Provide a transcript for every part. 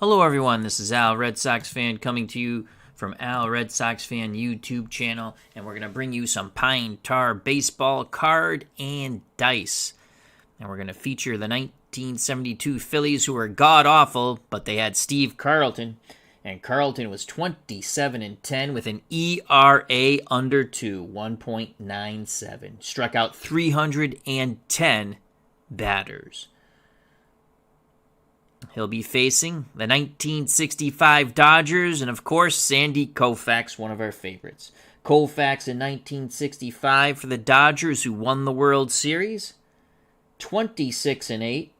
Hello everyone, this is Al, Red Sox fan, coming to you from Al, Red Sox fan YouTube channel, and we're going to bring you some Pine Tar baseball card and dice. And we're going to feature the 1972 Phillies, who were god-awful, but they had Steve Carlton, and Carlton was 27-10 with an ERA under 2, 1.97. Struck out 310 batters. He'll be facing the 1965 Dodgers and, of course, Sandy Koufax, one of our favorites. Koufax in 1965 for the Dodgers, who won the World Series. 26-8,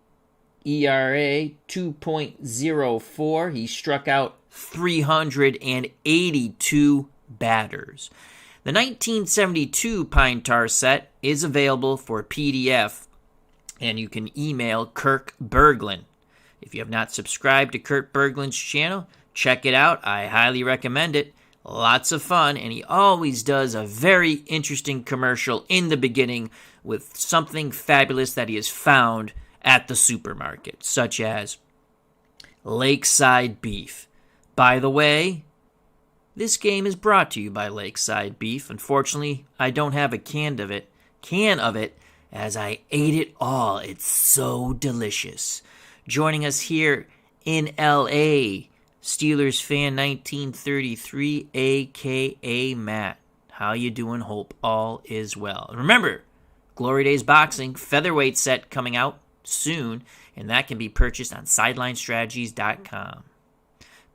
ERA 2.04. He struck out 382 batters. The 1972 Pine Tar set is available for PDF, and you can email Kirk Berglund. If you have not subscribed to Kurt Berglund's channel, check it out. I highly recommend it. Lots of fun, and he always does a very interesting commercial in the beginning with something fabulous that he has found at the supermarket, such as Lakeside Beef. By the way, this game is brought to you by Lakeside Beef. Unfortunately, I don't have a can of it, as I ate it all. It's so delicious. Joining us here in L.A., Steelers fan 1933, a.k.a. Matt. How you doing? Hope all is well. And remember, Glory Days Boxing featherweight set coming out soon, and that can be purchased on SidelineStrategies.com.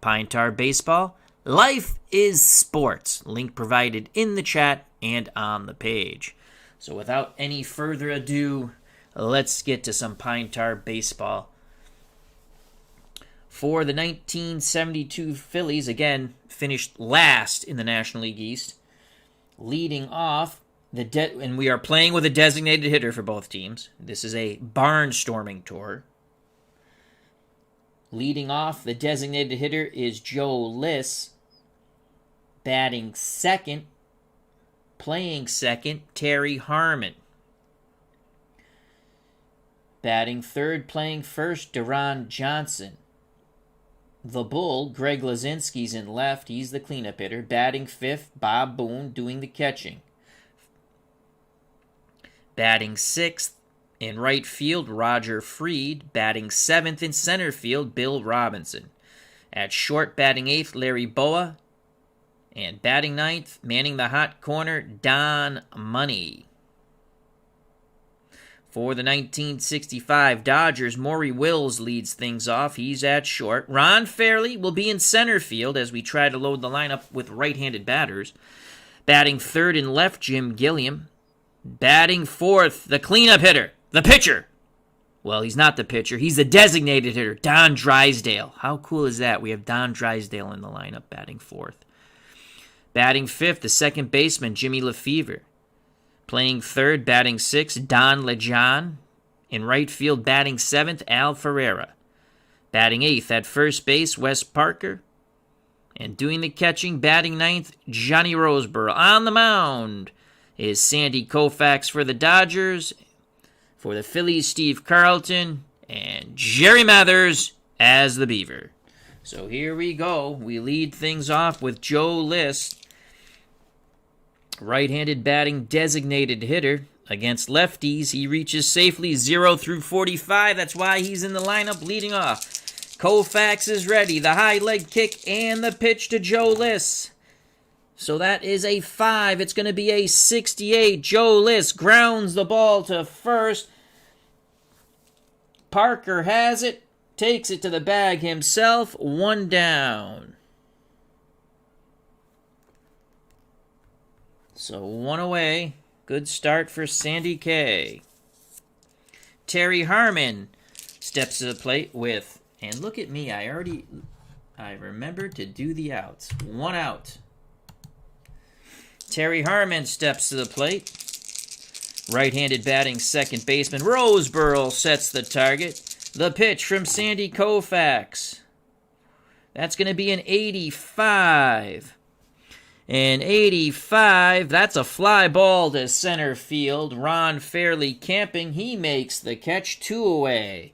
Pine Tar Baseball, life is sports. Link provided in the chat and on the page. So without any further ado, let's get to some Pine Tar Baseball. For the 1972 Phillies, again, finished last in the National League East. Leading off, and we are playing with a designated hitter for both teams. This is a barnstorming tour. Leading off, the designated hitter is Joe Liss. Batting second, playing second, Terry Harmon. Batting third, playing first, DERON Johnson. The Bull, Greg LUZINSKI's in left. He's the cleanup hitter. Batting fifth, Bob Boone doing the catching. Batting sixth in right field, Roger Freed. Batting seventh in center field, Bill Robinson. At short, batting eighth, Larry BOWA. And batting ninth, manning the hot corner, Don Money. For the 1965 Dodgers, MAURY leads things off. He's at short. Ron Fairley will be in center field as we try to load the lineup with right-handed batters. Batting third and left, Jim Gilliam. Batting fourth, the cleanup hitter, the pitcher. Well, he's not the pitcher. He's the designated hitter, Don Drysdale. How cool is that? We have Don Drysdale in the lineup batting fourth. Batting fifth, the second baseman, Jimmy Lefevre. Playing third, batting sixth, Don LeJohn. In right field, batting seventh, Al FERRARA. Batting eighth at first base, Wes Parker. And doing the catching, batting ninth, Johnny Roseboro. On the mound is Sandy Koufax for the Dodgers. For the Phillies, Steve Carlton. And Jerry Mathers as the Beaver. So here we go. We lead things off with Joe Liss. Right-handed batting designated hitter. Against lefties, he reaches safely 0 through 45. That's why he's in the lineup leading off. Koufax is ready. The high leg kick and the pitch to Joe Liss. So that is a 5. It's going to be a 68. Joe Liss grounds the ball to first. Parker has it. Takes it to the bag himself. 1 down. So 1 away. Good start for Sandy K. Terry Harmon steps to the plate with, and look at me, I remembered to do the outs. 1 out. Terry Harmon steps to the plate. Right-handed batting second baseman Roseboro sets the target. The pitch from Sandy Koufax. That's going to be an 85. An 85, that's a fly ball to center field. Ron Fairley camping. He makes the catch. 2 away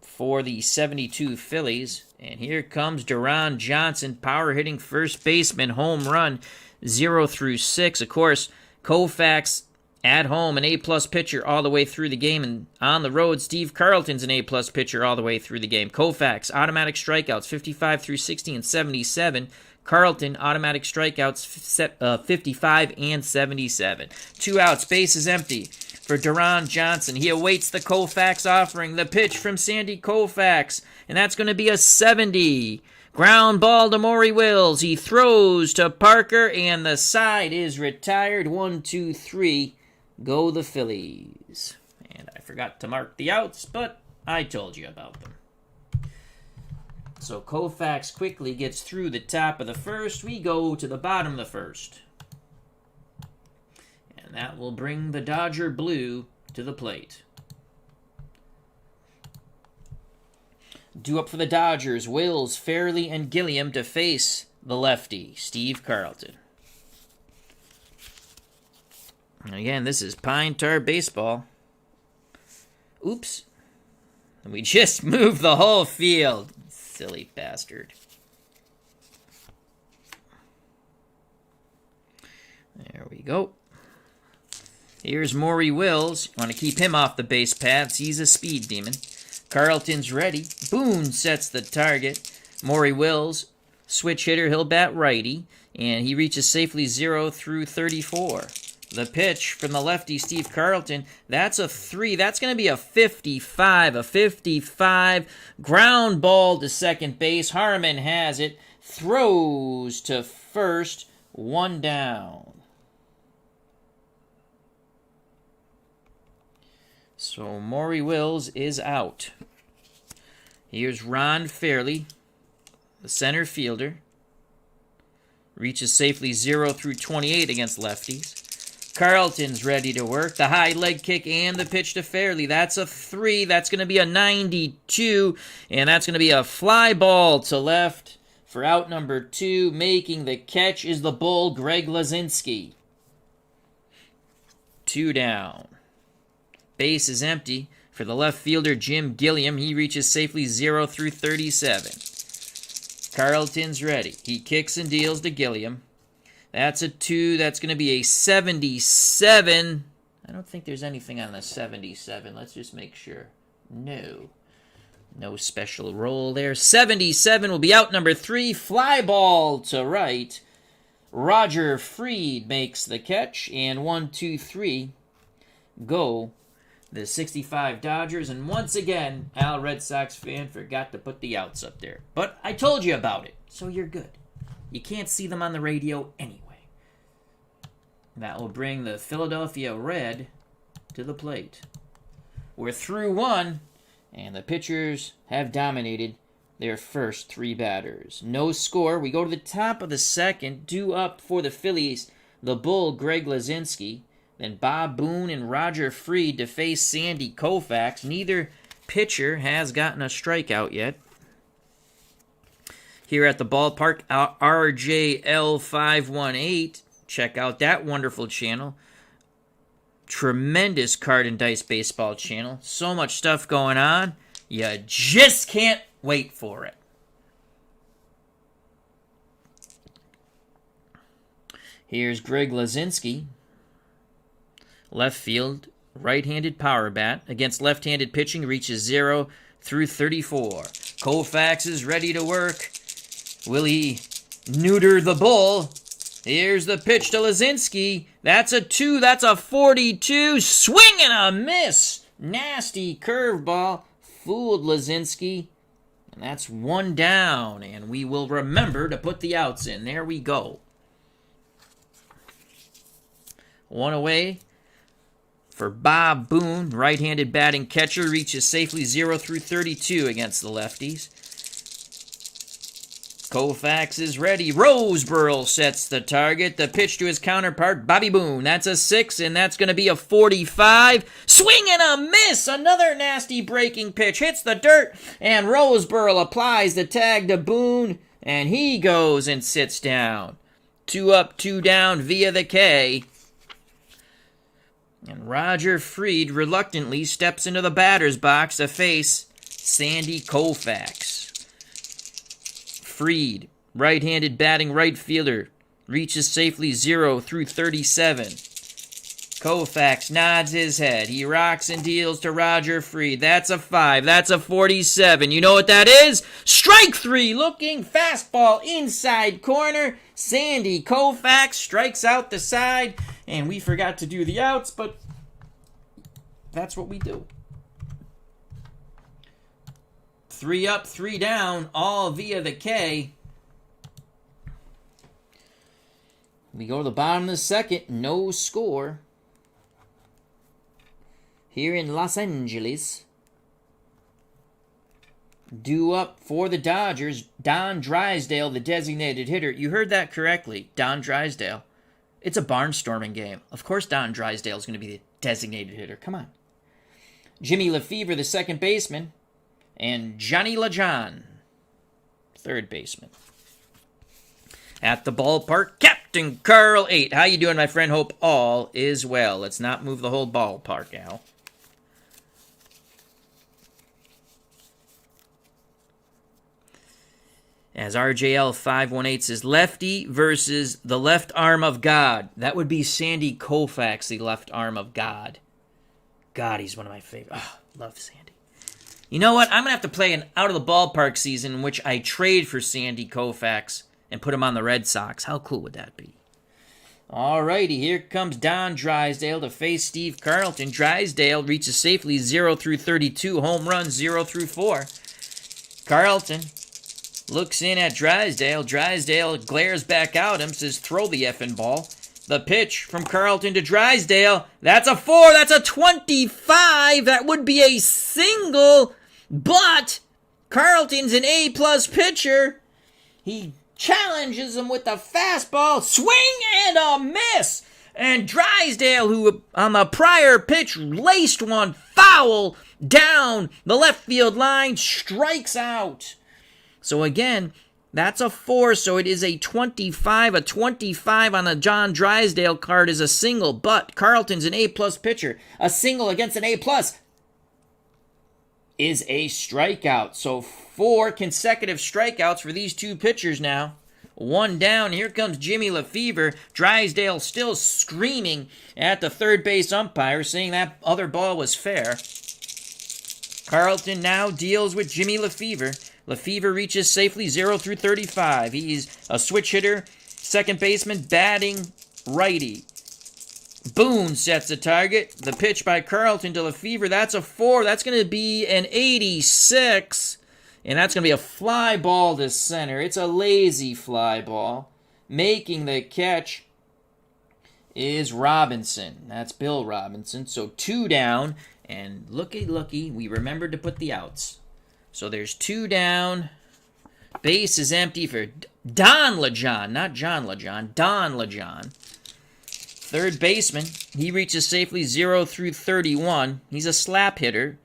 for the 72 Phillies. And here comes DERON Johnson, power hitting first baseman, home run, 0 through 6. Of course, Koufax at home, an A-plus pitcher all the way through the game. And on the road, Steve Carlton's an A-plus pitcher all the way through the game. Koufax, automatic strikeouts, 55 through 60 and 77. Carlton, automatic strikeouts, 55 and 77. 2 outs, base is empty for DERON Johnson. He awaits the Koufax offering. The pitch from Sandy Koufax, and that's going to be a 70. Ground ball to MAURY Wills. He throws to Parker, and the side is retired. 1, 2, 3. Go the Phillies. And I forgot to mark the outs, but I told you about them. So Koufax quickly gets through the top of the first. We go to the bottom of the first. And that will bring the Dodger Blue to the plate. Due up for the Dodgers, Wills, Fairley, and Gilliam to face the lefty, Steve Carlton. And again, this is Pine Tar Baseball. Oops. We just moved the whole field. Silly bastard. There we go. Here's MAURY Wills. Want to keep him off the base paths. He's a speed demon. Carlton's ready. Boone sets the target. MAURY Wills, switch hitter. He'll bat righty. And he reaches safely 0 through 34. The pitch from the lefty, Steve Carlton, that's a 3. That's going to be a 55. A 55. Ground ball to second base. Harmon has it. Throws to first. 1 down. So MAURY Wills is out. Here's Ron Fairley, the center fielder. Reaches safely 0 through 28 against lefties. Carlton's ready to work. The high leg kick and the pitch to Fairley. That's a 3. That's going to be a 92. And that's going to be a fly ball to left for out number 2. Making the catch is the bull, Greg LUZINSKI. 2 down. Base is empty for the left fielder, Jim Gilliam. He reaches safely 0 through 37. Carlton's ready. He kicks and deals to Gilliam. That's a 2. That's going to be a 77. I don't think there's anything on the 77. Let's just make sure. No. No special roll there. 77 will be out number 3. Fly ball to right. Roger Freed makes the catch. And 1, 2, 3 go the 65 Dodgers. And once again, Al Red Sox fan forgot to put the outs up there. But I told you about it, so you're good. You can't see them on the radio anyway. That will bring the Philadelphia Red to the plate. We're through 1, and the pitchers have dominated their first 3 batters. No score. We go to the top of the second. Due up for the Phillies, the bull, Greg LUZINSKI. Then Bob Boone and Roger Freed to face Sandy Koufax. Neither pitcher has gotten a strikeout yet. Here at the ballpark, RJL518. Check out that wonderful channel. Tremendous card and dice baseball channel. So much stuff going on. You just can't wait for it. Here's Greg LUZINSKI. Left field, right-handed power bat. Against left-handed pitching, reaches 0 through 34. Koufax is ready to work. Will he neuter the bull? Here's the pitch to LUZINSKI. That's a 2. That's a 42. Swing and a miss. Nasty curveball. Fooled LUZINSKI. And that's 1 down. And we will remember to put the outs in. There we go. 1 away for Bob Boone. Right-handed batting catcher. Reaches safely 0 through 32 against the lefties. Koufax is ready. Roseboro sets the target. The pitch to his counterpart, Bobby Boone. That's a 6, and that's going to be a 45. Swing and a miss. Another nasty breaking pitch. Hits the dirt, and Roseboro applies the tag to Boone, and he goes and sits down. 2 up, 2 down via the K. And Roger Freed reluctantly steps into the batter's box to face Sandy Koufax. Fried, right-handed batting right fielder, reaches safely 0 through 37. Koufax nods his head. He rocks and deals to Roger Fried. That's a 5. That's a 47. You know what that is? Strike 3. Looking fastball inside corner. Sandy Koufax strikes out the side. And we forgot to do the outs, but that's what we do. 3 up, 3 down, all via the K. We go to the bottom of the second. No score. Here in Los Angeles. Due up for the Dodgers, Don Drysdale, the designated hitter. You heard that correctly, Don Drysdale. It's a barnstorming game. Of course Don Drysdale is going to be the designated hitter. Come on. Jimmy LeFevre, the second baseman. And Johnny LeJohn, third baseman. At the ballpark, Captain Carl 8. How you doing, my friend? Hope all is well. Let's not move the whole ballpark, Al. As RJL 518 says, lefty versus the left arm of God. That would be Sandy Koufax, the left arm of God. God, he's one of my favorites. Oh, love Sandy. You know what? I'm going to have to play an out-of-the-ballpark season in which I trade for Sandy Koufax and put him on the Red Sox. How cool would that be? Alrighty, here comes Don Drysdale to face Steve Carlton. Drysdale reaches safely 0 through 32. Home runs 0 through 4. Carlton looks in at Drysdale. Drysdale glares back out him, says, throw the effing ball. The pitch from Carlton to Drysdale. That's a 4. That's a 25. That would be a single. But Carlton's an A-plus pitcher. He challenges him with the fastball. Swing and a miss. And Drysdale, who on the prior pitch laced one foul down the left field line, strikes out. So again, that's a 4, so it is a 25. A 25 on the John Drysdale card is a single, but Carlton's an A-plus pitcher. A single against an A-plus is a strikeout. So 4 consecutive strikeouts for these two pitchers now. 1 down. Here comes Jimmy LeFevre. Drysdale still screaming at the third base umpire, saying that other ball was fair. Carlton now deals with Jimmy LeFevre. LeFevre reaches safely 0 through 35. He's a switch hitter, second baseman, batting righty. Boone sets the target. The pitch by Carlton to LeFevre, that's a 4. That's going to be an 86. And that's going to be a fly ball to center. It's a lazy fly ball. Making the catch is Robinson. That's Bill Robinson. So 2 down. And looky, we remembered to put the outs. So there's 2 down. Base is empty for Don LeJohn, not John LeJohn. Don LeJohn. Third baseman. He reaches safely 0 through 31. He's a slap hitter.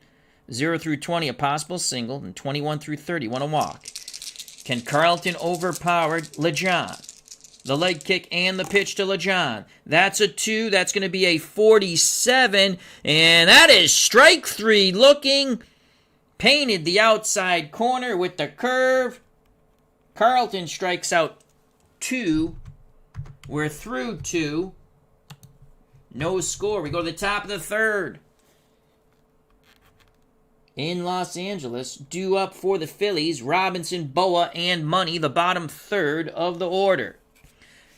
0 through 20, a possible single. And 21 through 31, a walk. Can Carlton overpower LeJohn? The leg kick and the pitch to LeJohn. That's a 2. That's going to be a 47. And that is strike 3 looking. Painted the outside corner with the curve. Carlton strikes out 2. We're through 2. No score. We go to the top of the third. In Los Angeles, due up for the Phillies, Robinson, BOWA, and Money, the bottom third of the order.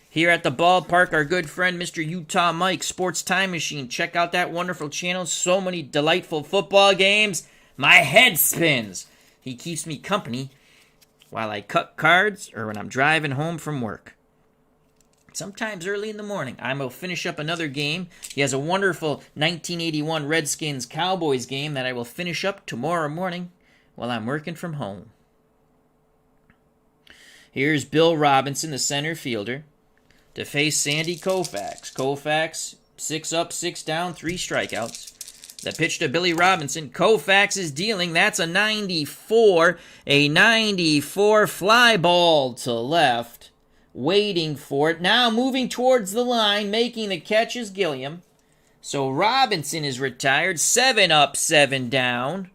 Here at the ballpark, our good friend Mr. Utah Mike, Sports Time Machine. Check out that wonderful channel. So many delightful football games. My head spins. He keeps me company while I cut cards or when I'm driving home from work. Sometimes early in the morning, I will finish up another game. He has a wonderful 1981 Redskins-Cowboys game that I will finish up tomorrow morning while I'm working from home. Here's Bill Robinson, the center fielder, to face Sandy Koufax. Koufax, 6 up, 6 down, 3 strikeouts. The pitch to Billy Robinson. Koufax is dealing. That's a 94. A 94 fly ball to left. Waiting for it. Now moving towards the line. Making the catch is Gilliam. So Robinson is retired. 7 up, 7 down.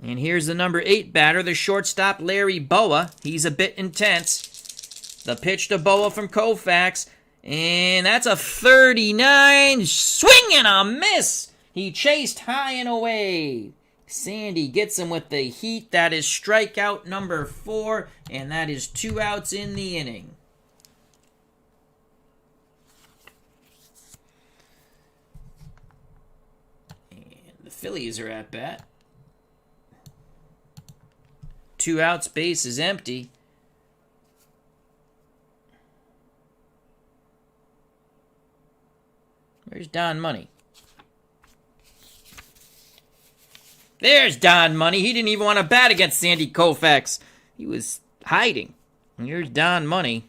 And here's the number 8 batter, the shortstop, Larry BOWA. He's a bit intense. The pitch to BOWA from Koufax. And that's a 39. Swing and a miss. He chased high and away. Sandy gets him with the heat. That is strikeout number 4. And that is 2 outs in the inning. And the Phillies are at bat. 2 outs, base is empty. Where's Don Money? There's Don Money. He didn't even want to bat against Sandy Koufax. He was hiding. And here's Don Money.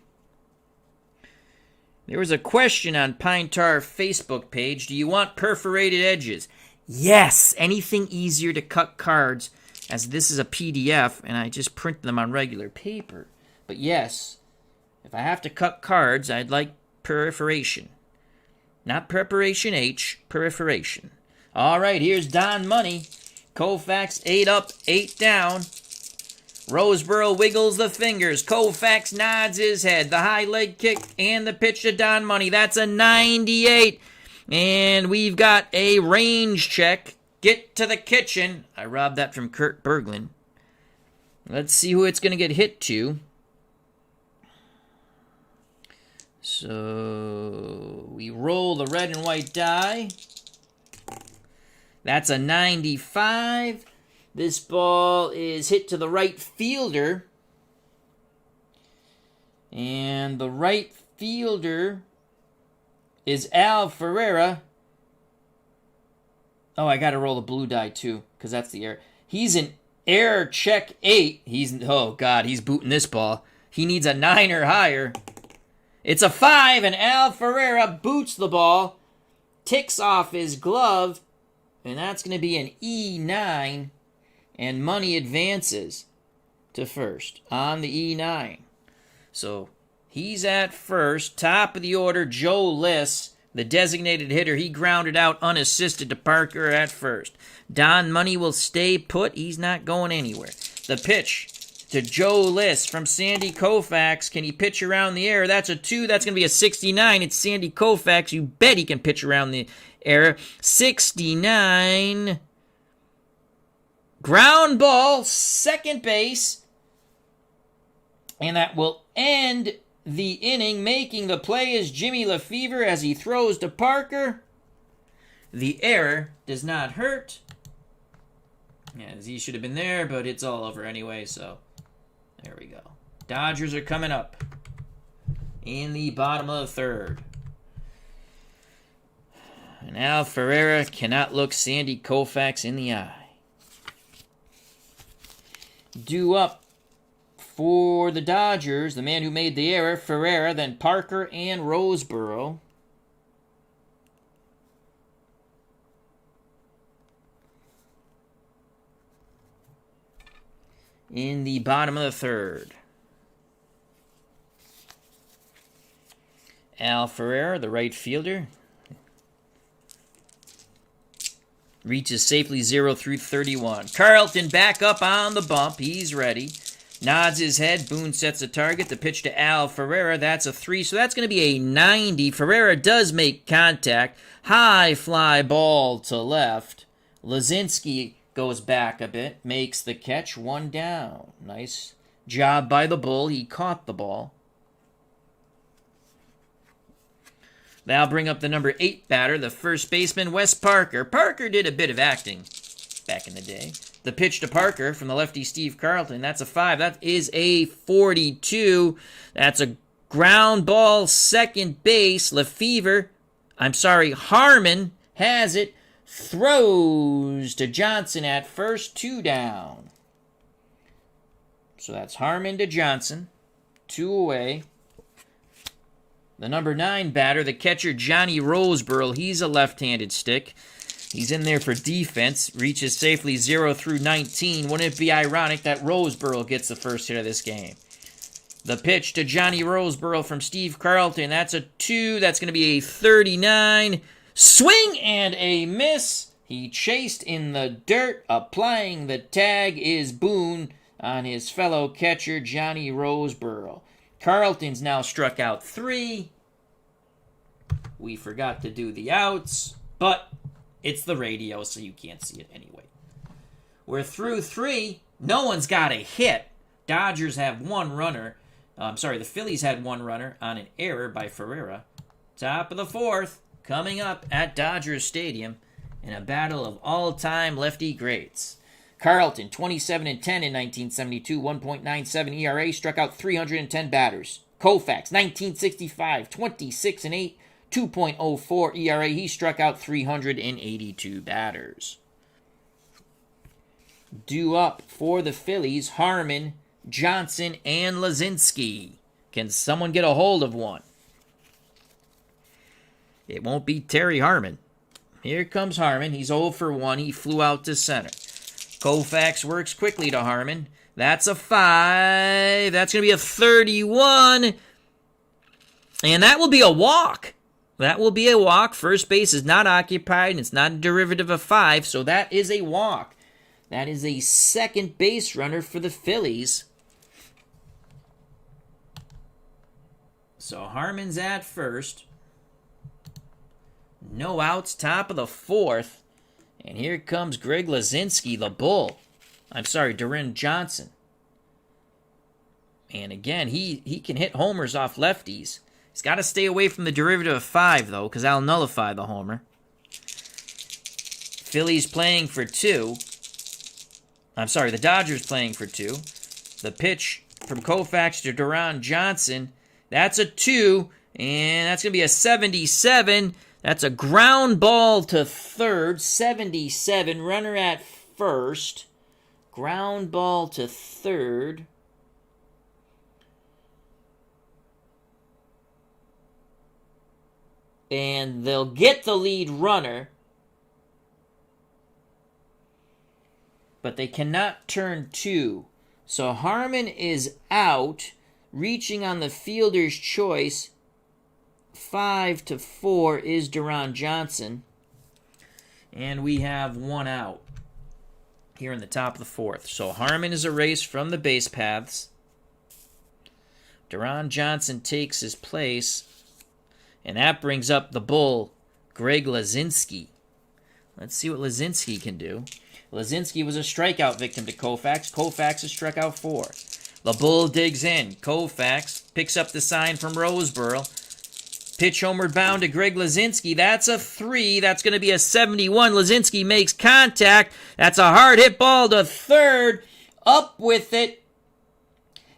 There was a question on Pine Tar Facebook page. Do you want perforated edges? Yes. Anything easier to cut cards, as this is a PDF, and I just print them on regular paper. But yes, if I have to cut cards, I'd like perforation. Not preparation H, perforation. All right, here's Don Money. Koufax 8 up, 8 down. Roseboro wiggles the fingers. Koufax nods his head. The high leg kick and the pitch to Don Money. That's a 98. And we've got a range check. Get to the kitchen. I robbed that from Kurt Berglund. Let's see who it's going to get hit to. So we roll the red and white die. That's a 95. This ball is hit to the right fielder. And the right fielder is Al Ferrara. Oh, I got to roll the blue die too, because that's the error. He's an error check 8. Oh God, he's booting this ball. He needs a 9 or higher. It's a 5, and Al Ferrara boots the ball, ticks off his glove, and that's going to be an E9, and Money advances to first on the E9. So he's at first, top of the order, Joe Liss, the designated hitter. He grounded out unassisted to Parker at first. Don Money will stay put. He's not going anywhere. The pitch to Joe Liss from Sandy Koufax. Can he pitch around the air? That's a 2. That's going to be a 69. It's Sandy Koufax. You bet he can pitch around the air. 69. Ground ball, second base. And that will end the inning. Making the play is Jimmy Lefevre as he throws to Parker. The error does not hurt. As he should have been there, but it's all over anyway, so there we go. Dodgers are coming up in the bottom of the third. And Al Ferrara cannot look Sandy Koufax in the eye. Due up for the Dodgers, the man who made the error, Ferrara, then Parker and Roseboro. In the bottom of the third. Al Ferrara, the right fielder, reaches safely 0 through 31. Carlton back up on the bump. He's ready. Nods his head. Boone sets a target. The pitch to Al Ferrara. That's a 3, so that's going to be a 90. Ferrara does make contact. High fly ball to left. LUZINSKI goes back a bit, makes the catch, 1 down. Nice job by the Bull. He caught the ball. That'll bring up the number 8 batter, the first baseman, Wes Parker. Parker did a bit of acting back in the day. The pitch to Parker from the lefty Steve Carlton. That's a 5. That is a 42. That's a ground ball, second base. Harmon has it. Throws to Johnson at first, 2 down. So that's Harmon to Johnson, 2 away. The number 9 batter, the catcher Johnny Roseboro, he's a left-handed stick. He's in there for defense, reaches safely 0 through 19. Wouldn't it be ironic that Roseboro gets the first hit of this game? The pitch to Johnny Roseboro from Steve Carlton, that's a 2. That's going to be a 39. Swing and a miss. He chased in the dirt, applying the tag is Boone on his fellow catcher, Johnny Roseboro. Carlton's now struck out 3. We forgot to do the outs, but it's the radio, so you can't see it anyway. We're through 3. No one's got a hit. Dodgers have 1 runner. The Phillies had 1 runner on an error by FERRARA. Top of the 4th, coming up at Dodgers Stadium in a battle of all-time lefty greats. Carlton, 27-10 in 1972, 1.97 ERA, struck out 310 batters. Koufax, 1965, 26-8, 2.04 ERA. He struck out 382 batters. Due up for the Phillies, Harmon, Johnson, and LUZINSKI. Can someone get a hold of one? It won't be Terry Harmon. Here comes Harmon. He's 0 for 1. He flew out to center. Koufax works quickly to Harmon. That's a 5. That's going to be a 31. And that will be a walk. That will be a walk. First base is not occupied, and it's not a derivative of 5, so that is a walk. That is a second base runner for the Phillies. So Harmon's at first. No outs, top of the 4th. And here comes Greg LUZINSKI, the bull. DERON Johnson. And again, he can hit homers off lefties. He's got to stay away from the derivative of 5, though, because that'll nullify the homer. Phillies playing for 2. The Dodgers playing for 2. The pitch from Koufax to DERON Johnson. That's a 2, and that's going to be a 77. That's a ground ball to third. 77. Runner at first. Ground ball to third. And they'll get the lead runner. But they cannot turn 2. So Harmon is out, reaching on the fielder's choice. 5 to 4 is DERON Johnson. And we have 1 out here in the top of the 4th. So Harmon is erased from the base paths. DERON Johnson takes his place. And that brings up the bull, Greg LUZINSKI. Let's see what LUZINSKI can do. LUZINSKI was a strikeout victim to Koufax. Koufax has struck out 4. The bull digs in. Koufax picks up the sign from Roseboro. Pitch homeward bound to Greg LUZINSKI. That's a 3. That's going to be a 71. LUZINSKI makes contact. That's a hard hit ball to third. Up with it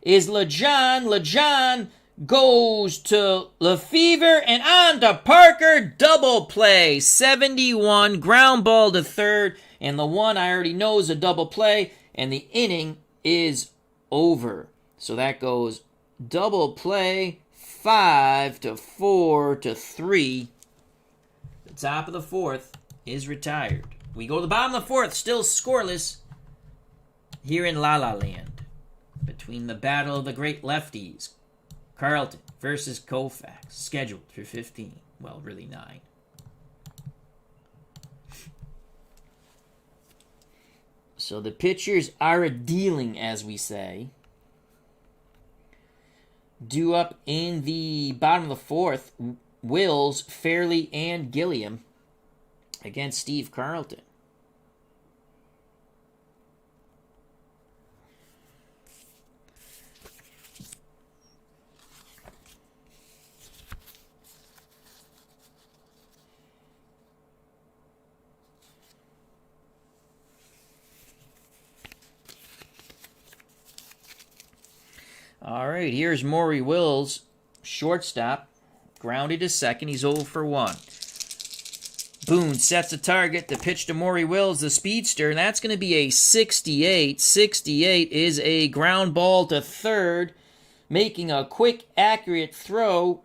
is LEJOHN. LEJOHN goes to Lefevre and on to Parker. Double play. 71. Ground ball to third. And the one I already know is a double play. And the inning is over. So that goes double play. 5 to 4 to 3. The top of the 4th is retired. We go to the bottom of the 4th, still scoreless here in La La Land. Between the battle of the great lefties, Carlton versus Koufax, scheduled for 15. Well, really 9. So the pitchers are a-dealing, as we say. Due up in the bottom of the 4th, Wills, Fairley, and Gilliam against Steve Carlton. All right, here's MAURY Wills, shortstop, grounded to second. He's 0 for 1. Boone sets a target to pitch to MAURY Wills, the speedster, and that's going to be a 68. 68 is a ground ball to third, making a quick, accurate throw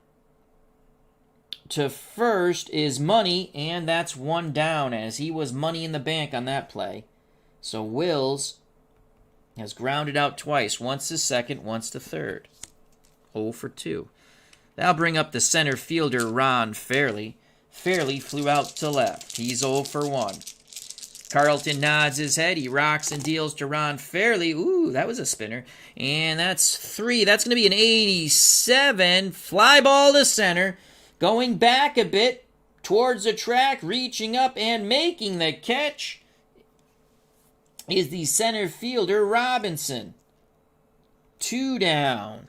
to first is Money, and that's 1 down, as he was money in the bank on that play. So Wills has grounded out twice, once to second, once to third. 0 for 2. That'll bring up the center fielder, Ron Fairley. Fairley flew out to left. He's 0 for 1. Carlton nods his head. He rocks and deals to Ron Fairley. Ooh, that was a spinner. And that's 3. That's going to be an 87. Fly ball to center. Going back a bit towards the track, reaching up and making the catch is the center fielder, Robinson. 2 down.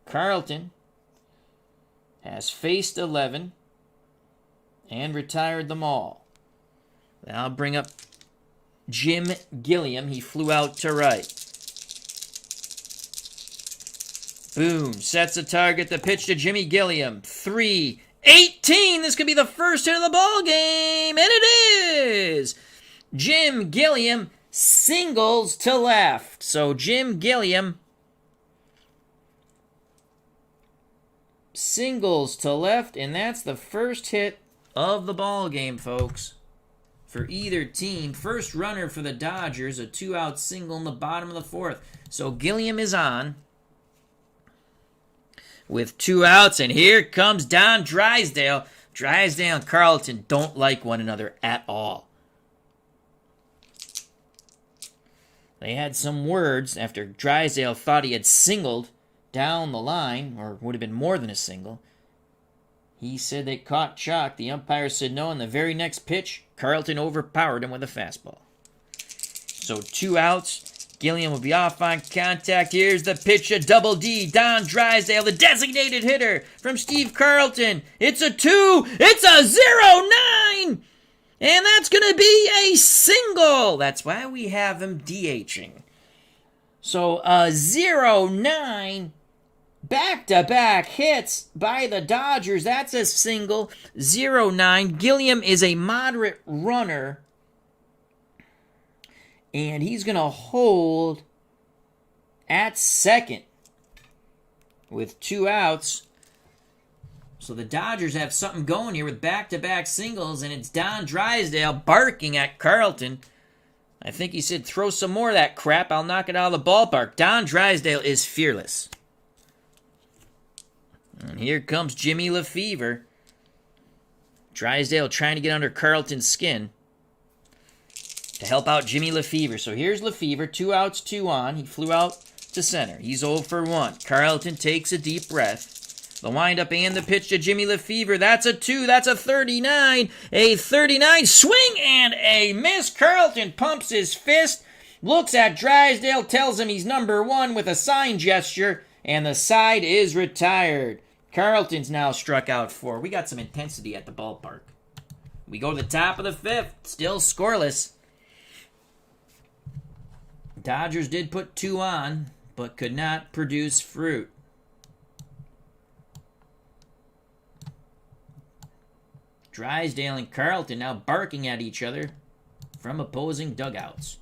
Carlton has faced 11 and retired them all. Now I'll bring up Jim Gilliam. He flew out to right. Boone sets a target. The pitch to Jimmy Gilliam. 3-18. This could be the first hit of the ball game, and it is. Jim Gilliam singles to left. So Jim Gilliam singles to left, and that's the first hit of the ball game, folks, for either team. First runner for the Dodgers, a 2-out single in the bottom of the 4th. So Gilliam is on with 2 outs, and here comes Don Drysdale. Drysdale and Carlton don't like one another at all. They had some words after Drysdale thought he had singled down the line, or would have been more than a single. He said they caught chalk. The umpire said no, and the very next pitch, Carlton overpowered him with a fastball. So 2 outs. Gilliam will be off on contact. Here's the pitch to Double D. Don Drysdale, the designated hitter from Steve Carlton. It's a 2. It's a 0-9. And that's going to be a single. That's why we have him DHing. So a 0-9. Back-to-back hits by the Dodgers. That's a single. 0-9. Gilliam is a moderate runner. And he's going to hold at second with 2 outs. So the Dodgers have something going here with back-to-back singles, and it's Don Drysdale barking at Carlton. I think he said, throw some more of that crap. I'll knock it out of the ballpark. Don Drysdale is fearless. And here comes Jimmy Lefevre. Drysdale trying to get under Carlton's skin to help out Jimmy Lefevre. So here's Lefevre, 2 outs, 2 on. He flew out to center. He's 0 for 1. Carlton takes a deep breath. The windup and the pitch to Jimmy Lefevre. That's a 2. That's a 39. A 39 swing and a miss. Carlton pumps his fist, looks at Drysdale, tells him he's number 1 with a sign gesture, and the side is retired. Carlton's now struck out 4. We got some intensity at the ballpark. We go to the top of the 5th. Still scoreless. Dodgers did put 2 on, but could not produce fruit. Drysdale and Carlton now barking at each other from opposing dugouts.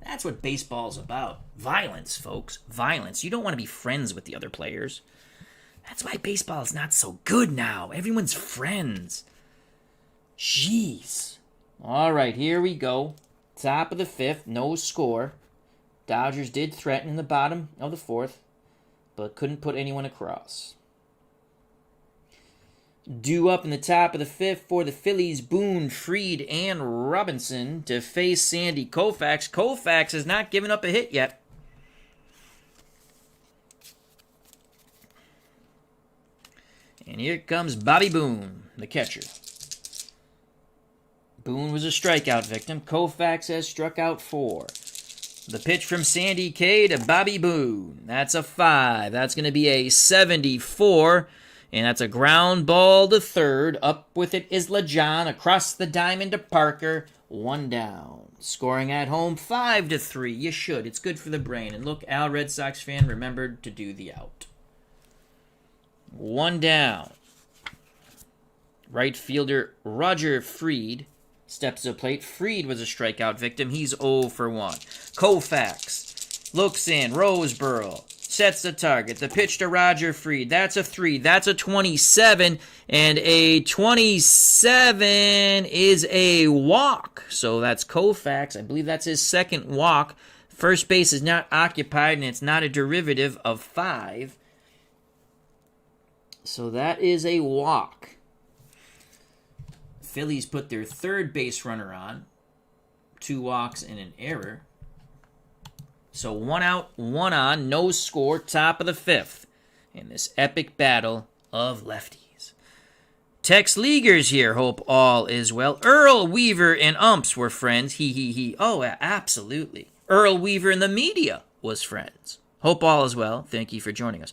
That's what baseball's about. Violence, folks. Violence. You don't want to be friends with the other players. That's why baseball is not so good now. Everyone's friends. Jeez. All right, here we go. Top of the 5th, no score. Dodgers did threaten in the bottom of the 4th, but couldn't put anyone across. Due up in the top of the 5th for the Phillies, Boone, Fried, and Robinson to face Sandy Koufax. Koufax has not given up a hit yet. And here comes Bobby Boone, the catcher. Boone was a strikeout victim. Koufax has struck out 4. The pitch from Sandy K to Bobby Boone. That's a 5. That's going to be a 74. And that's a ground ball to third. Up with it is LEJOHN. Across the diamond to Parker. 1 down. Scoring at home 5-3. You should. It's good for the brain. And look, Al, Red Sox fan, remembered to do the out. 1 down. Right fielder Roger Fried steps to the plate. Fried was a strikeout victim. He's 0 for 1. Koufax looks in. Roseboro sets the target. The pitch to Roger Fried. That's a 3. That's a 27. And a 27 is a walk. So that's Koufax. I believe that's his second walk. First base is not occupied, and it's not a derivative of 5. So that is a walk. Phillies put their third base runner on. 2 walks and an error. So 1 out, 1 on, no score, top of the 5th in this epic battle of lefties. Tex Leaguer's here. Hope all is well. Earl Weaver and umps were friends. He. Oh, absolutely. Earl Weaver and the media was friends. Hope all is well. Thank you for joining us.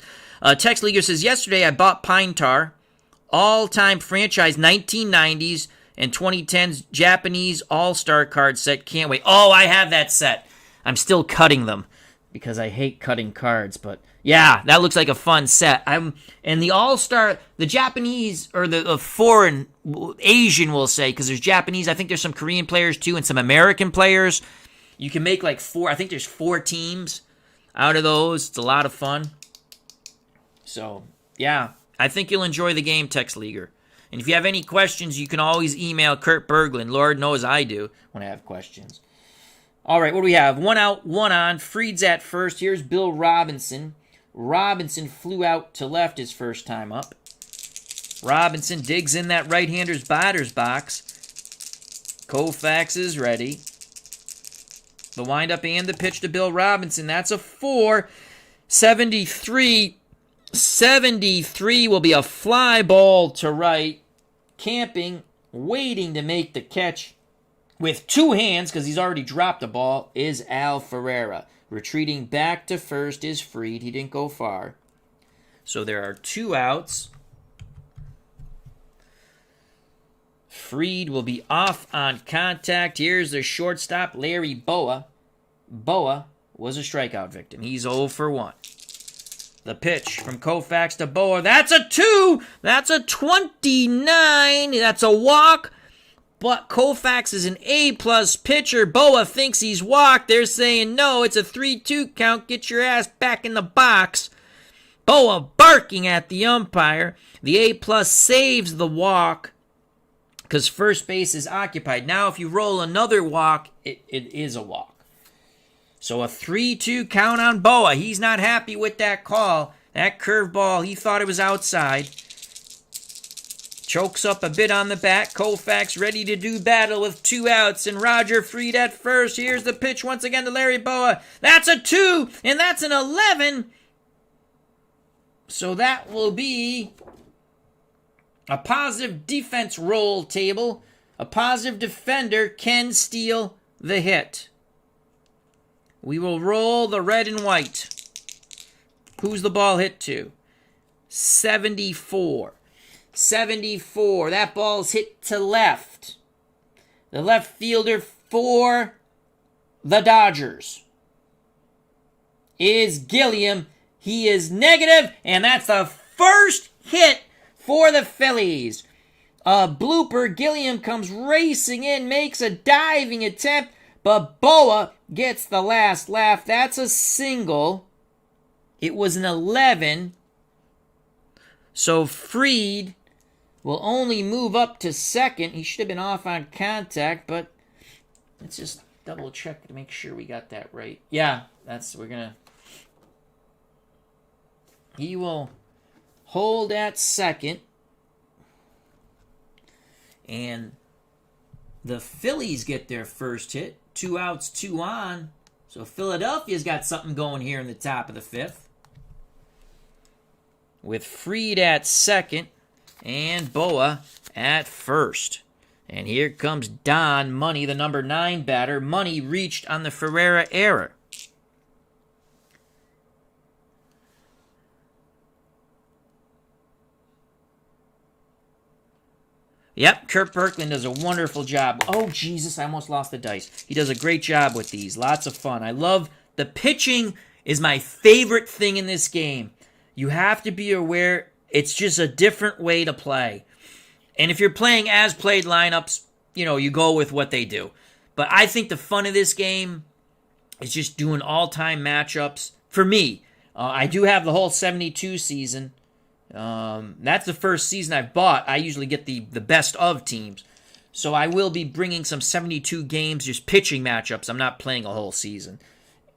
Tex Leaguer says, yesterday I bought Pine Tar, all-time franchise 1990s and 2010s Japanese all-star card set. Can't wait. Oh, I have that set. I'm still cutting them because I hate cutting cards, but yeah, that looks like a fun set. And the all-star, the Japanese, or the foreign, Asian we'll say, because there's Japanese, I think there's some Korean players too, and some American players. You can make like 4, I think there's 4 teams out of those. It's a lot of fun. So, yeah, I think you'll enjoy the game, Tex Leaguer. And if you have any questions, you can always email Kurt Berglund. Lord knows I do when I have questions. All right, what do we have? 1 out, 1 on. Fried's at first. Here's Bill Robinson. Robinson flew out to left his first time up. Robinson digs in that right-hander's batter's box. Koufax is ready. The windup and the pitch to Bill Robinson. That's a 4. 73. 73 will be a fly ball to right. Camping, waiting to make the catch with 2 hands, because he's already dropped the ball, is Al Ferrara. Retreating back to first is Fried. He didn't go far. So there are 2 outs. Fried will be off on contact. Here's the shortstop, Larry BOWA. BOWA was a strikeout victim. He's 0 for 1. The pitch from Koufax to BOWA. That's a 2. That's a 29. That's a walk. But Koufax is an A-plus pitcher. BOWA thinks he's walked. They're saying, no, it's a 3-2 count. Get your ass back in the box. BOWA barking at the umpire. The A-plus saves the walk because first base is occupied. Now, if you roll another walk, it is a walk. So a 3-2 count on BOWA. He's not happy with that call. That curveball, he thought it was outside. Chokes up a bit on the bat. Koufax ready to do battle with 2 outs. And Roger Fried at first. Here's the pitch once again to Larry BOWA. That's a 2. And that's an 11. So that will be a positive defense roll table. A positive defender can steal the hit. We will roll the red and white. Who's the ball hit to? 74. 74. That ball's hit to left. The left fielder for the Dodgers is Gilliam. He is negative, and that's the first hit for the Phillies. A blooper. Gilliam comes racing in, makes a diving attempt, but BOWA gets the last laugh. That's a single. It was an 11. So Fried will only move up to second. He should have been off on contact, but let's just double check to make sure we got that right. Yeah, he will hold at second. And the Phillies get their first hit. 2 outs, 2 on. So Philadelphia's got something going here in the top of the 5th. With Fried at second and BOWA at first. And here comes Don Money, the number 9 batter. Money reached on the FERRARA error. Yep, Kurt Berglund does a wonderful job. Oh, Jesus, I almost lost the dice. He does a great job with these. Lots of fun. I love the pitching is my favorite thing in this game. You have to be aware it's just a different way to play. And if you're playing as played lineups, you go with what they do. But I think the fun of this game is just doing all-time matchups. For me, I do have the whole 72 season. That's the first season I've bought. I usually get the best of teams. So I will be bringing some 72 games, just pitching matchups. I'm not playing a whole season.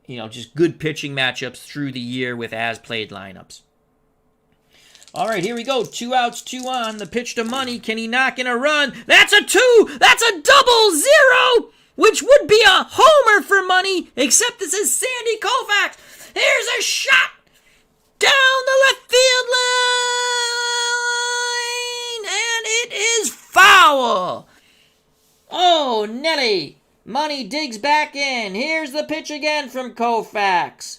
Just good pitching matchups through the year with as-played lineups. All right, here we go. 2 outs, 2 on. The pitch to Money. Can he knock in a run? That's a 2. That's a 0-0, which would be a homer for Money, except this is Sandy Koufax. Here's a shot down the left field line, and it is foul. Oh, Nelly. Money digs back in. Here's the pitch again from Koufax.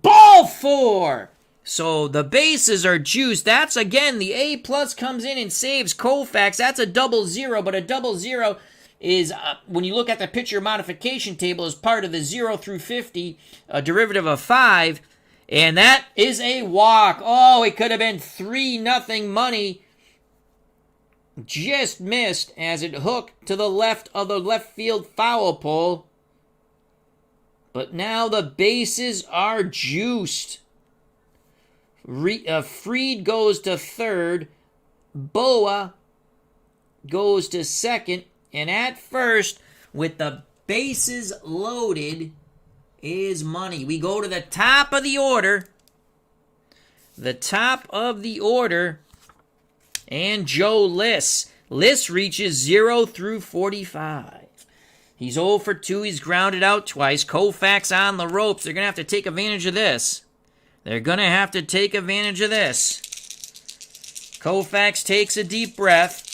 Ball 4. So the bases are juiced. That's, again, the A+ comes in and saves Koufax. That's a 0-0, but a 0-0 is, when you look at the pitcher modification table, is part of the 0 through 50, a derivative of 5, and that is a walk. Oh, it could have been 3-0 Money. Just missed as it hooked to the left of the left field foul pole. But now the bases are juiced. Fried goes to third. BOWA goes to second. And at first, with the bases loaded, is Money. We go to the top of the order. The top of the order. And Joe Liss. Liss reaches 0 through 45. He's 0 for 2. He's grounded out twice. Koufax on the ropes. They're going to have to take advantage of this. Koufax takes a deep breath.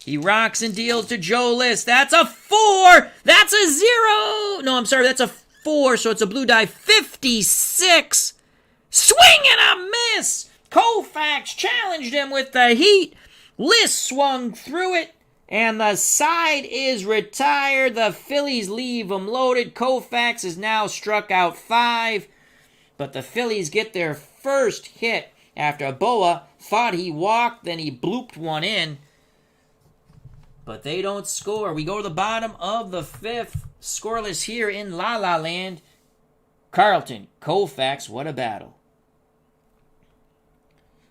He rocks and deals to Joe Liss. That's a 4. That's a 0. No, I'm sorry. That's a 4. So it's a blue die. 56. Swing and a miss. Koufax challenged him with the heat. Liss swung through it. And the side is retired. The Phillies leave him loaded. Koufax is now struck out 5. But the Phillies get their first hit after BOWA thought he walked, then he blooped one in. But they don't score. We go to the bottom of the 5th. Scoreless here in La La Land. Carlton, Koufax, what a battle.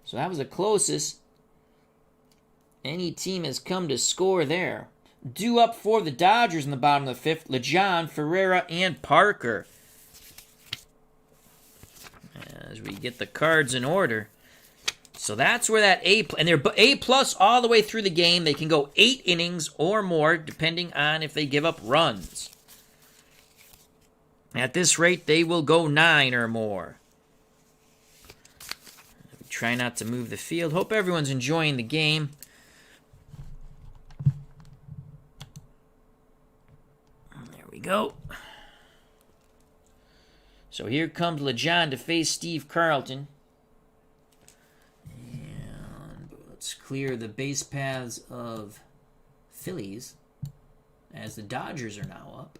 So that was the closest any team has come to score there. Due up for the Dodgers in the bottom of the 5th. LEJOHN, FERRARA, and Parker. As we get the cards in order. So that's where that and they're A+ all the way through the game. They can go 8 innings or more, depending on if they give up runs. At this rate, they will go 9 or more. Try not to move the field. Hope everyone's enjoying the game. There we go. So here comes LEJOHN to face Steve Carlton. And let's clear the base paths of Phillies as the Dodgers are now up.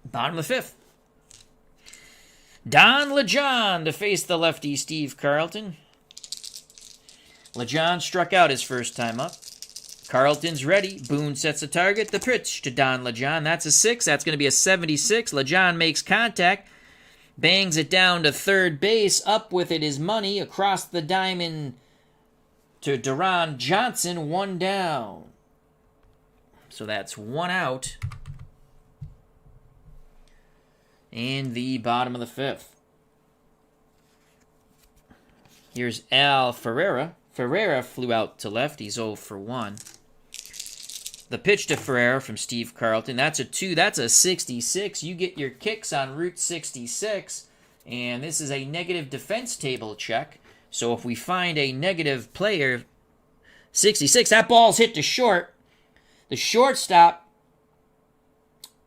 Bottom of the 5th. Don LEJOHN to face the lefty Steve Carlton. LEJOHN struck out his first time up. Carlton's ready. Boone sets a target. The pitch to Don LEJOHN. That's a 6. That's going to be a 76. LEJOHN makes contact. Bangs it down to third base. Up with it is Money. Across the diamond to DERON Johnson. 1 down. So that's 1 out. In the bottom of the 5th. Here's Al Ferrara. Ferrara flew out to left. He's 0 for 1. The pitch to Ferrara from Steve Carlton. That's a 2. That's a 66. You get your kicks on Route 66. And this is a negative defense table check. So if we find a negative player, 66, that ball's hit to short. The shortstop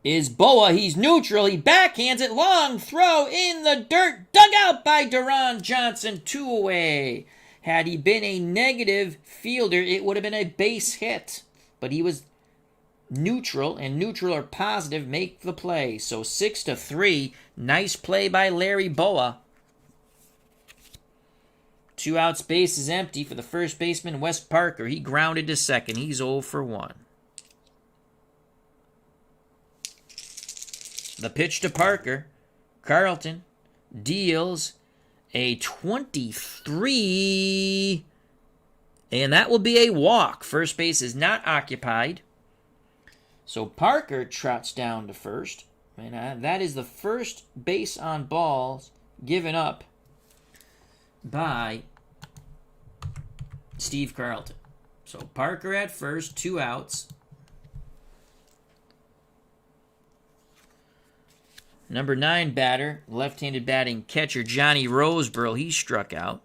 is BOWA. He's neutral. He backhands it. Long throw in the dirt. Dug out by DERON Johnson. 2 away. Had he been a negative fielder, it would have been a base hit. But he was neutral, and neutral or positive make the play. So 6-3. Nice play by Larry BOWA. 2 outs, base is empty for the first baseman, Wes Parker. He grounded to second. He's 0 for 1. The pitch to Parker. Carlton deals a 23. And that will be a walk. First base is not occupied. So Parker trots down to first. And that is the first base on balls given up by Steve Carlton. So Parker at first, 2 outs. Number 9 batter, left-handed batting catcher Johnny Roseboro. He struck out.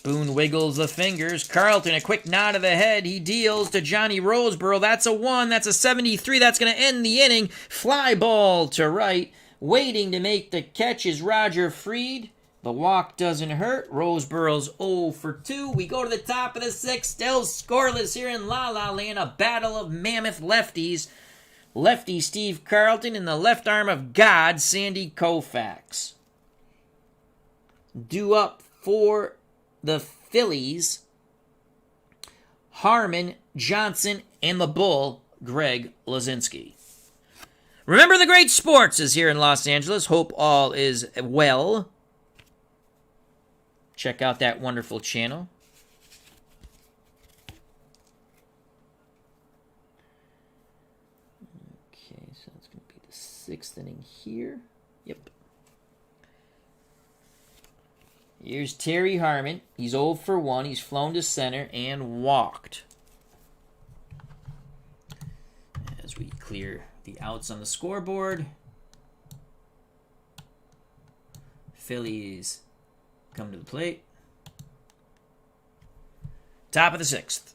Boone wiggles the fingers. Carlton, a quick nod of the head. He deals to Johnny Roseboro. That's a 1. That's a 73. That's going to end the inning. Fly ball to right. Waiting to make the catch is Roger Freed. The walk doesn't hurt. Roseboro's 0 for 2. We go to the top of the 6th. Still scoreless here in La La Land. A battle of mammoth lefties. Lefty Steve Carlton and the left arm of God, Sandy Koufax. Due up for the Phillies, Harmon, Johnson, and the Bull, Greg LUZINSKI. Remember the great sports is here in Los Angeles. Hope all is well. Check out that wonderful channel. Okay, so it's going to be the 6th inning here. Yep. Here's Terry Harmon. He's 0 for 1. He's flown to center and walked. As we clear the outs on the scoreboard, Phillies come to the plate. Top of the 6th.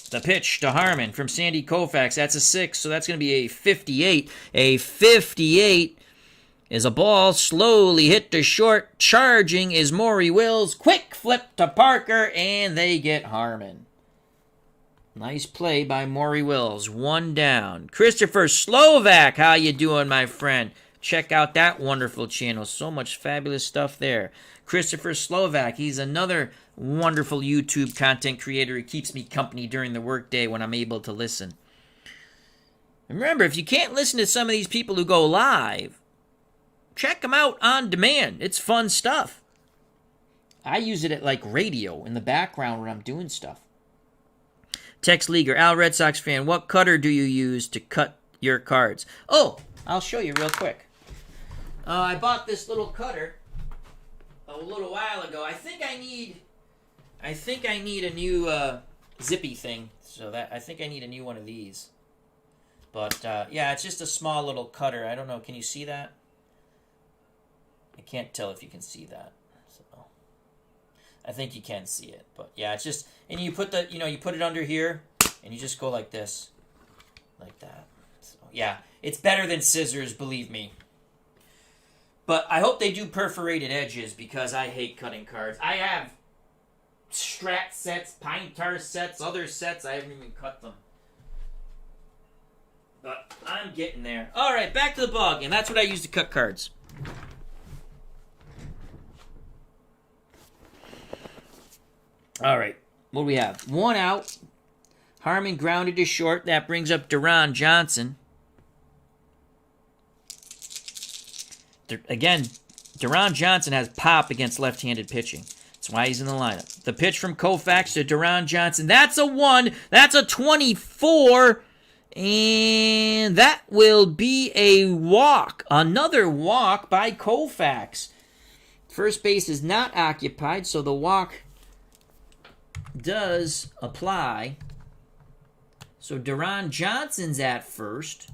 The pitch to Harmon from Sandy Koufax. That's a 6, so that's going to be a 58. A 58 is a ball slowly hit to short. Charging is Maury Wills. Quick flip to Parker, and they get Harmon. Nice play by Maury Wills. 1 down. Christopher Slovak, how you doing, my friend? Check out that wonderful channel. So much fabulous stuff there. Christopher Slovak, he's another wonderful YouTube content creator. He keeps me company during the workday when I'm able to listen. And remember, if you can't listen to some of these people who go live, check them out on demand. It's fun stuff. I use it at like radio in the background when I'm doing stuff. Tex Leaguer, Al Red Sox fan, what cutter do you use to cut your cards? Oh, I'll show you real quick. I bought this little cutter a little while ago. I think I need a new zippy thing. I think I need a new one of these. But yeah, it's just a small little cutter. I don't know. Can you see that? I can't tell if you can see that. So I think you can see it. But yeah, it's just, and you put you put it under here and you just go like this. Like that. So yeah, it's better than scissors, believe me. But I hope they do perforated edges because I hate cutting cards. I have Strat sets, Pine Tar sets, other sets. I haven't even cut them. But I'm getting there. All right, back to the ball game. That's what I use to cut cards. All right, what do we have? 1 out. Harmon grounded to short. That brings up DERON Johnson. Again, DERON Johnson has pop against left-handed pitching. That's why he's in the lineup. The pitch from Koufax to DERON Johnson. That's a 1. That's a 24. And that will be a walk. Another walk by Koufax. First base is not occupied, so the walk does apply. So DERON Johnson's at first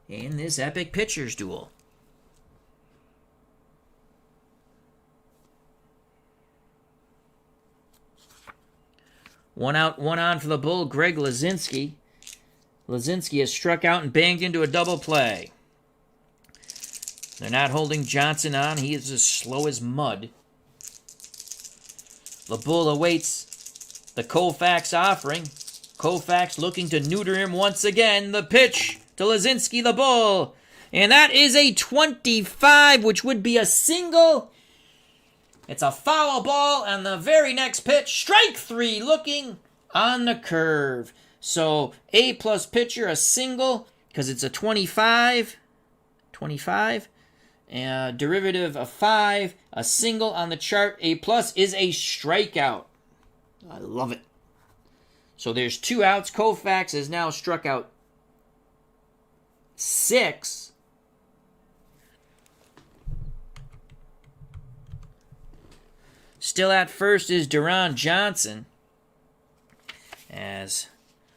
in this epic pitchers duel. One out, 1 on for the Bull, Greg LUZINSKI. LUZINSKI has struck out and banged into a double play. They're not holding Johnson on. He is as slow as mud. The Bull awaits the Koufax offering. Koufax looking to neuter him once again. The pitch to LUZINSKI, the Bull. And that is a 25, which would be a single. It's a foul ball on the very next pitch. Strike 3 looking on the curve. So A-plus pitcher, a single, because it's a 25. 25. Derivative of 5, a single on the chart. A plus is a strikeout. I love it. So there's 2 outs. Koufax has now struck out 6. Still at first is DERON Johnson, as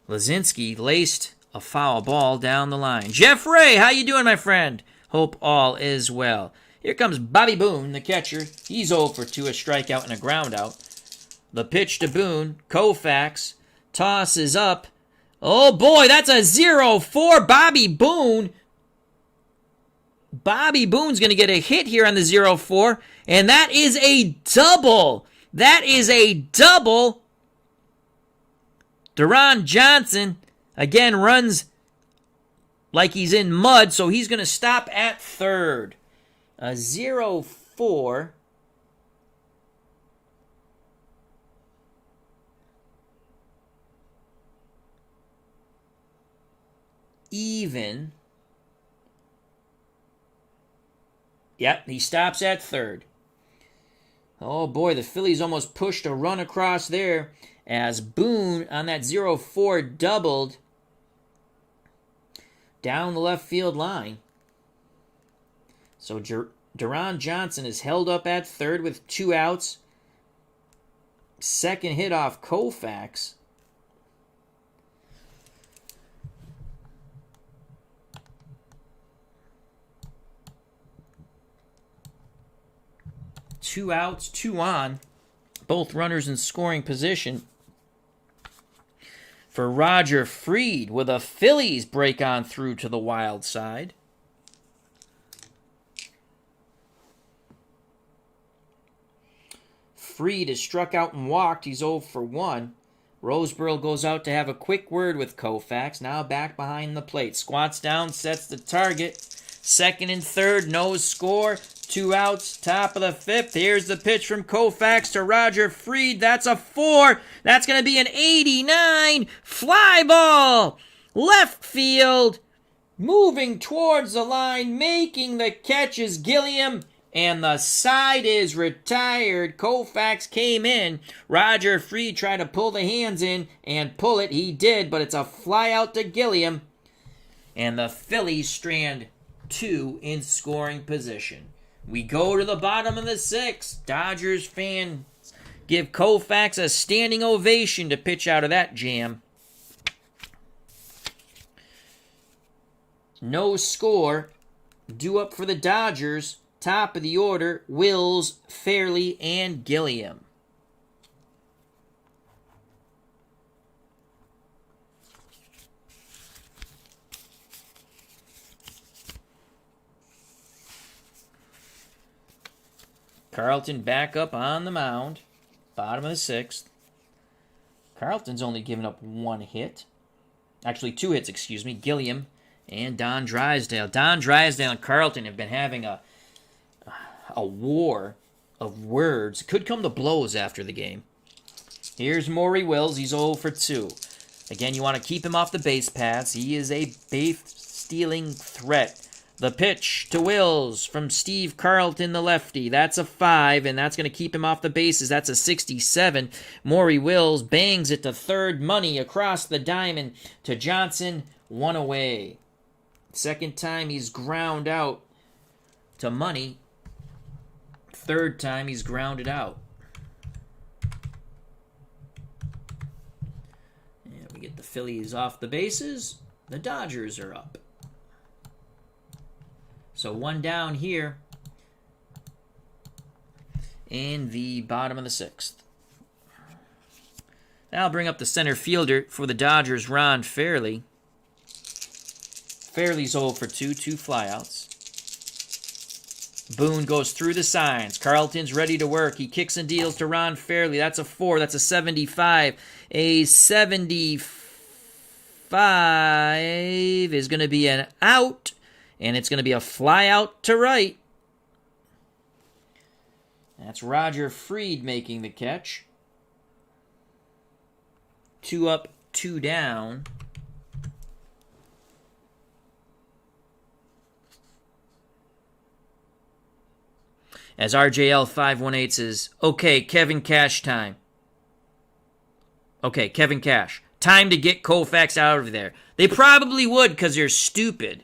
LUZINSKI laced a foul ball down the line. Jeff Ray, how you doing, my friend? Hope all is well. Here comes Bobby Boone, the catcher. He's 0 for 2, a strikeout and a ground out. The pitch to Boone. Koufax tosses up. Oh boy, that's a 0-4 Bobby Boone. Bobby Boone's going to get a hit here on the 0-4, and that is a double. That is a double. DERON Johnson, again, runs like he's in mud, so he's going to stop at third. A 0-4. Even. Yep, he stops at third. Oh boy, the Phillies almost pushed a run across there as Boone on that 0-4 doubled down the left field line. So DERON Johnson is held up at third with 2 outs. Second hit off Koufax. Two outs, 2 on. Both runners in scoring position. For Roger Freed, with a Phillies break on through to the wild side. Freed is struck out and walked. He's 0 for 1. Roseboro goes out to have a quick word with Koufax. Now back behind the plate. Squats down, sets the target. Second and third, no score. 2 outs, top of the 5th. Here's the pitch from Koufax to Roger Freed. That's a 4. That's going to be an 89 fly ball. Left field. Moving towards the line. Making the catch is Gilliam. And the side is retired. Koufax came in. Roger Freed tried to pull the hands in and pull it. He did, but it's a fly out to Gilliam. And the Phillies strand 2 in scoring position. We go to the bottom of the 6th. Dodgers fans give Koufax a standing ovation to pitch out of that jam. No score. Due up for the Dodgers. Top of the order, Wills, Fairley, and Gilliam. Carlton back up on the mound. Bottom of the 6th. Carlton's only given up 1 hit. Actually, 2 hits, excuse me. Gilliam and Don Drysdale. Don Drysdale and Carlton have been having a war of words. Could come to blows after the game. Here's MAURY Wills. He's 0 for 2. Again, you want to keep him off the base paths. He is a base-stealing threat. The pitch to Wills from Steve Carlton, the lefty. That's a 5, and that's going to keep him off the bases. That's a 67. MAURY Wills bangs it to third. Money across the diamond to Johnson. 1 away. Second time he's ground out to Money. Third time he's grounded out. And we get the Phillies off the bases. The Dodgers are up. So 1 down here in the bottom of the 6th. Now I'll bring up the center fielder for the Dodgers, Ron Fairley. Fairley's 0 for 2, 2 flyouts. Boone goes through the signs. Carlton's ready to work. He kicks and deals to Ron Fairley. That's a 4. That's a 75. A 75 is going to be an out. And it's going to be a fly out to right. That's Roger Freed making the catch. 2 up, 2 down. As RJL518 says, okay, Kevin Cash time. Okay, Kevin Cash. Time to get Koufax out of there. They probably would because they're stupid.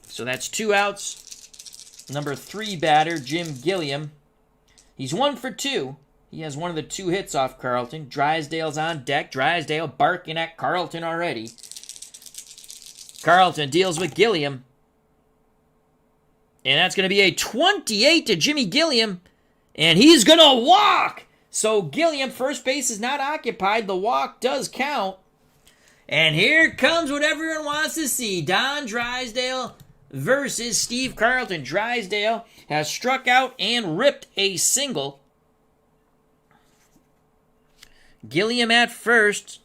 So that's 2 outs. Number 3 batter, Jim Gilliam. He's 1 for 2. He has one of the 2 hits off Carlton. Drysdale's on deck. Drysdale barking at Carlton already. Carlton deals with Gilliam. And that's going to be a 28 to Jimmy Gilliam. And he's going to walk. So Gilliam, first base is not occupied. The walk does count. And here comes what everyone wants to see. Don Drysdale versus Steve Carlton. Drysdale has struck out and ripped a single. Gilliam at first.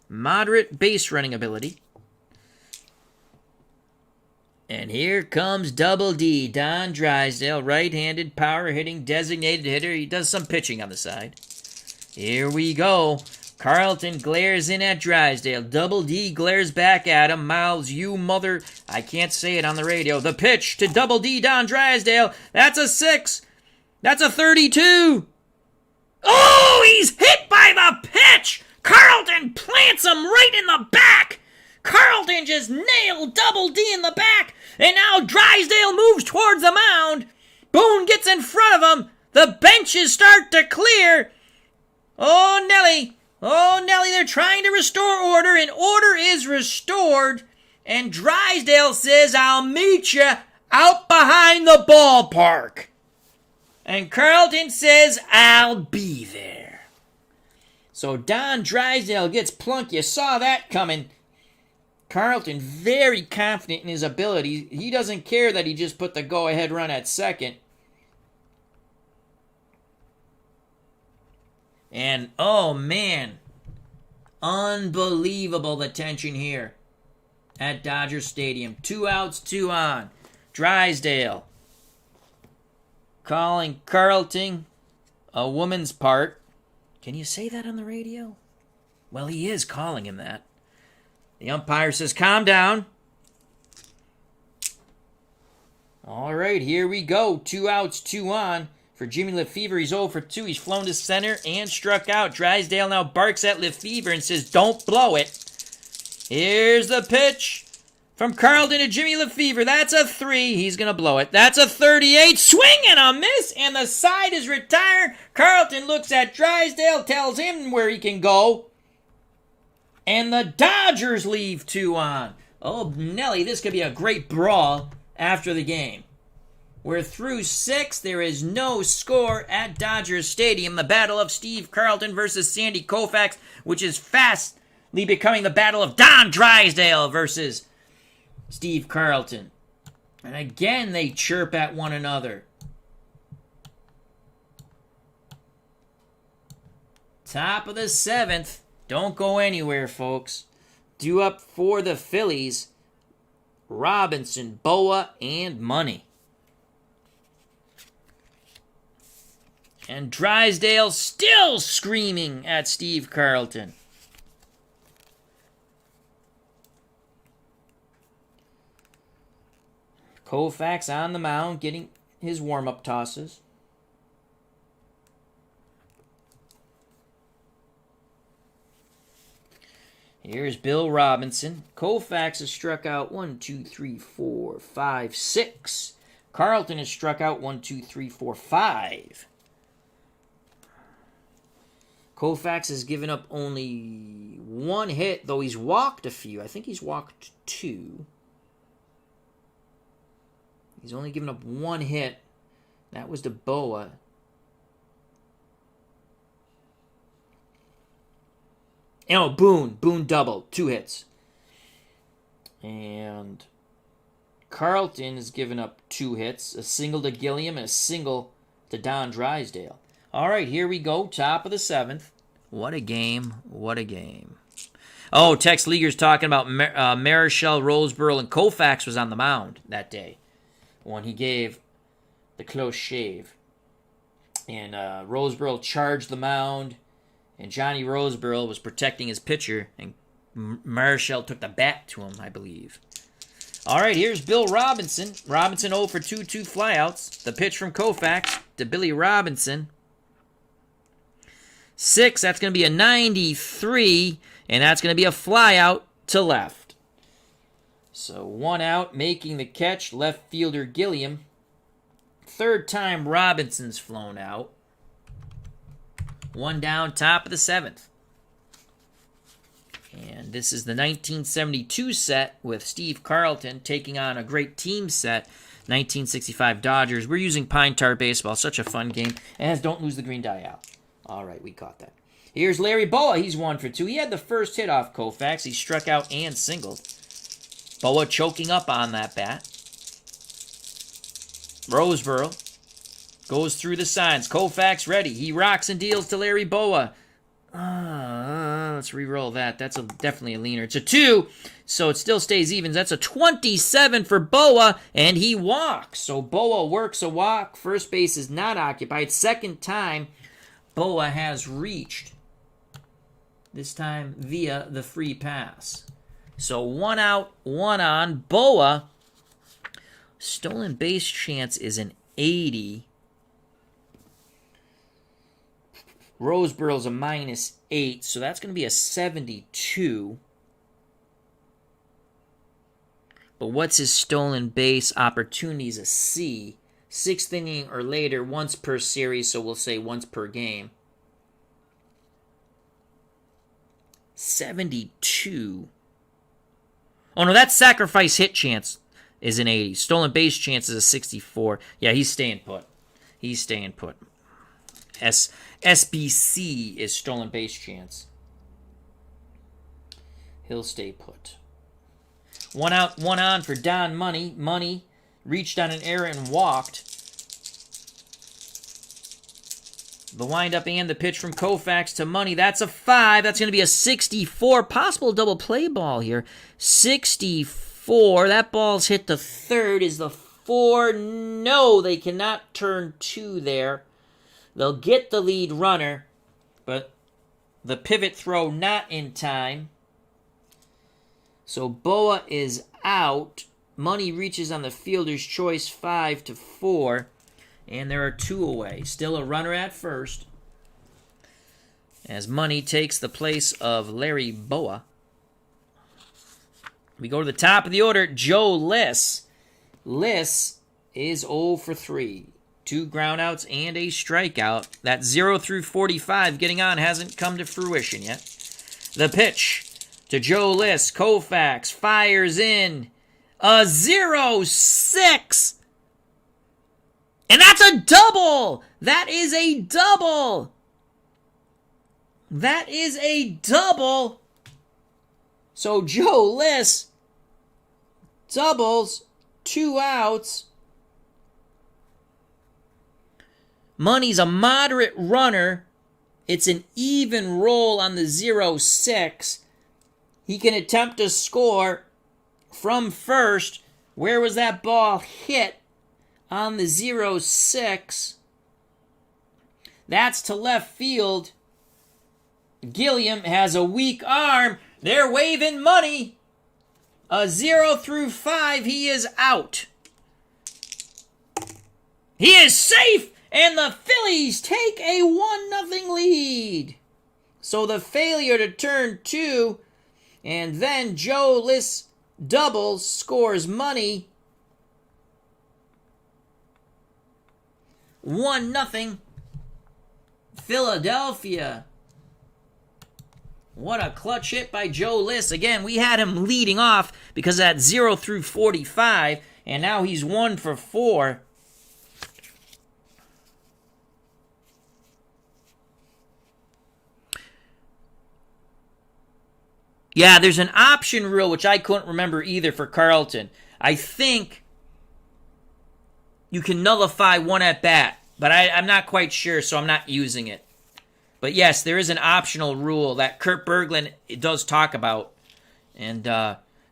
Moderate base running ability. And here comes Double D, Don Drysdale, right-handed, power-hitting, designated hitter. He does some pitching on the side. Here we go. Carlton glares in at Drysdale. Double D glares back at him. Mouths, you mother... I can't say it on the radio. The pitch to Double D, Don Drysdale. That's a 6. That's a 32. Oh, he's hit by the pitch. Carlton plants him right in the back. Carlton just nailed Double D in the back. And now Drysdale moves towards the mound. Boone gets in front of him. The benches start to clear. Oh, Nelly. Oh, Nelly, they're trying to restore order, and order is restored. And Drysdale says, I'll meet you out behind the ballpark. And Carlton says, I'll be there. So Don Drysdale gets plunked. You saw that coming. Carlton very confident in his ability. He doesn't care that he just put the go-ahead run at second. And, oh man, unbelievable the tension here at Dodger Stadium. 2 outs, 2 on. Drysdale calling Carlton a woman's part. Can you say that on the radio? Well, he is calling him that. The umpire says, calm down. All right, here we go. 2 outs, 2 on. For Jimmy Lefevre, he's 0 for 2. He's flown to center and struck out. Drysdale now barks at Lefevre and says, don't blow it. Here's the pitch from Carlton to Jimmy Lefevre. That's a 3. He's going to blow it. That's a 38. Swing and a miss, and the side is retired. Carlton looks at Drysdale, tells him where he can go. And the Dodgers leave 2 on. Oh, Nelly, this could be a great brawl after the game. We're through 6. There is no score at Dodger Stadium. The battle of Steve Carlton versus Sandy Koufax, which is fastly becoming the battle of Don Drysdale versus Steve Carlton. And again, they chirp at one another. Top of the 7th. Don't go anywhere, folks. Due up for the Phillies, Robinson, BOWA, and Money. And Drysdale still screaming at Steve Carlton. Koufax on the mound getting his warm-up tosses. Here's Bill Robinson. Koufax has struck out 1, 2, 3, 4, 5, 6. Carlton has struck out 1, 2, 3, 4, 5. Koufax has given up only 1 hit, though he's walked a few. I think he's walked 2. He's only given up 1 hit. That was to BOWA. Oh, Boone. Boone double. 2 hits. And Carlton has given up 2 hits. A single to Gilliam and a single to Don Drysdale. All right, here we go. Top of the 7th. What a game. What a game. Oh, Tex Leaguer's talking about Marichal, Roseboro, and Koufax was on the mound that day when he gave the close shave. And Roseboro charged the mound. And Johnny Roseboro was protecting his pitcher, and Marichal took the bat to him, I believe. All right, here's Bill Robinson. Robinson 0 for 2, 2 flyouts. The pitch from Koufax to Billy Robinson. 6, that's going to be a 93, and that's going to be a flyout to left. So 1 out, making the catch, left fielder Gilliam. 3rd time Robinson's flown out. 1 down, top of the 7th. And this is the 1972 set with Steve Carlton taking on a great team set, 1965 Dodgers. We're using Pine Tar Baseball, such a fun game. And don't lose the green die out. All right, we caught that. Here's Larry BOWA. He's 1 for 2. He had the first hit off Koufax. He struck out and singled. BOWA choking up on that bat. Roseboro goes through the signs. Koufax ready. He rocks and deals to Larry BOWA. Let's re-roll that. That's definitely a leaner. It's a 2, so it still stays even. That's a 27 for BOWA, and he walks. So BOWA works a walk. First base is not occupied. 2nd time BOWA has reached. This time via the free pass. So 1 out, 1 on. BOWA, stolen base chance is an 80. Roseboro's a -8, so that's going to be a 72. But what's his stolen base opportunities? A C. 6th inning or later, once per series, so we'll say once per game. 72. Oh, no, that sacrifice hit chance is an 80. Stolen base chance is a 64. Yeah, he's staying put. He's staying put. SBC is stolen base chance. He'll stay put. 1 out, 1 on for Don Money. Money reached on an error and walked. The windup and the pitch from Koufax to Money. That's a 5. That's going to be a 64. Possible double play ball here. 64. That ball's hit the 3rd. Is the 4? No, they cannot turn 2 there. They'll get the lead runner, but the pivot throw not in time. So BOWA is out. Money reaches on the fielder's choice, 5-4. And there are 2 away. Still a runner at first. As Money takes the place of Larry BOWA. We go to the top of the order, Joe Liss. Liss is 0 for 3. 2 groundouts and a strikeout. That 0 through 45 getting on hasn't come to fruition yet. The pitch to Joe Liss. Koufax fires in a 0-6. And that's a double! That is a double! That is a double! So Joe Liss doubles, 2 outs. Money's a moderate runner. It's an even roll on the 0-6. He can attempt to score from first. Where was that ball hit on the 0-6? That's to left field. Gilliam has a weak arm. They're waving Money. A 0 through 5. He is out. He is safe. And the Phillies take a 1-0 lead. So the failure to turn 2, and then Joe Liss doubles, scores Money. 1-0 Philadelphia. What a clutch hit by Joe Liss. Again, we had him leading off because of that 0 through 45, and now he's 1 for 4. Yeah, there's an option rule, which I couldn't remember either for Carlton. I think you can nullify 1 at bat, but I'm not quite sure, so I'm not using it. But yes, there is an optional rule that Kurt Berglund does talk about, and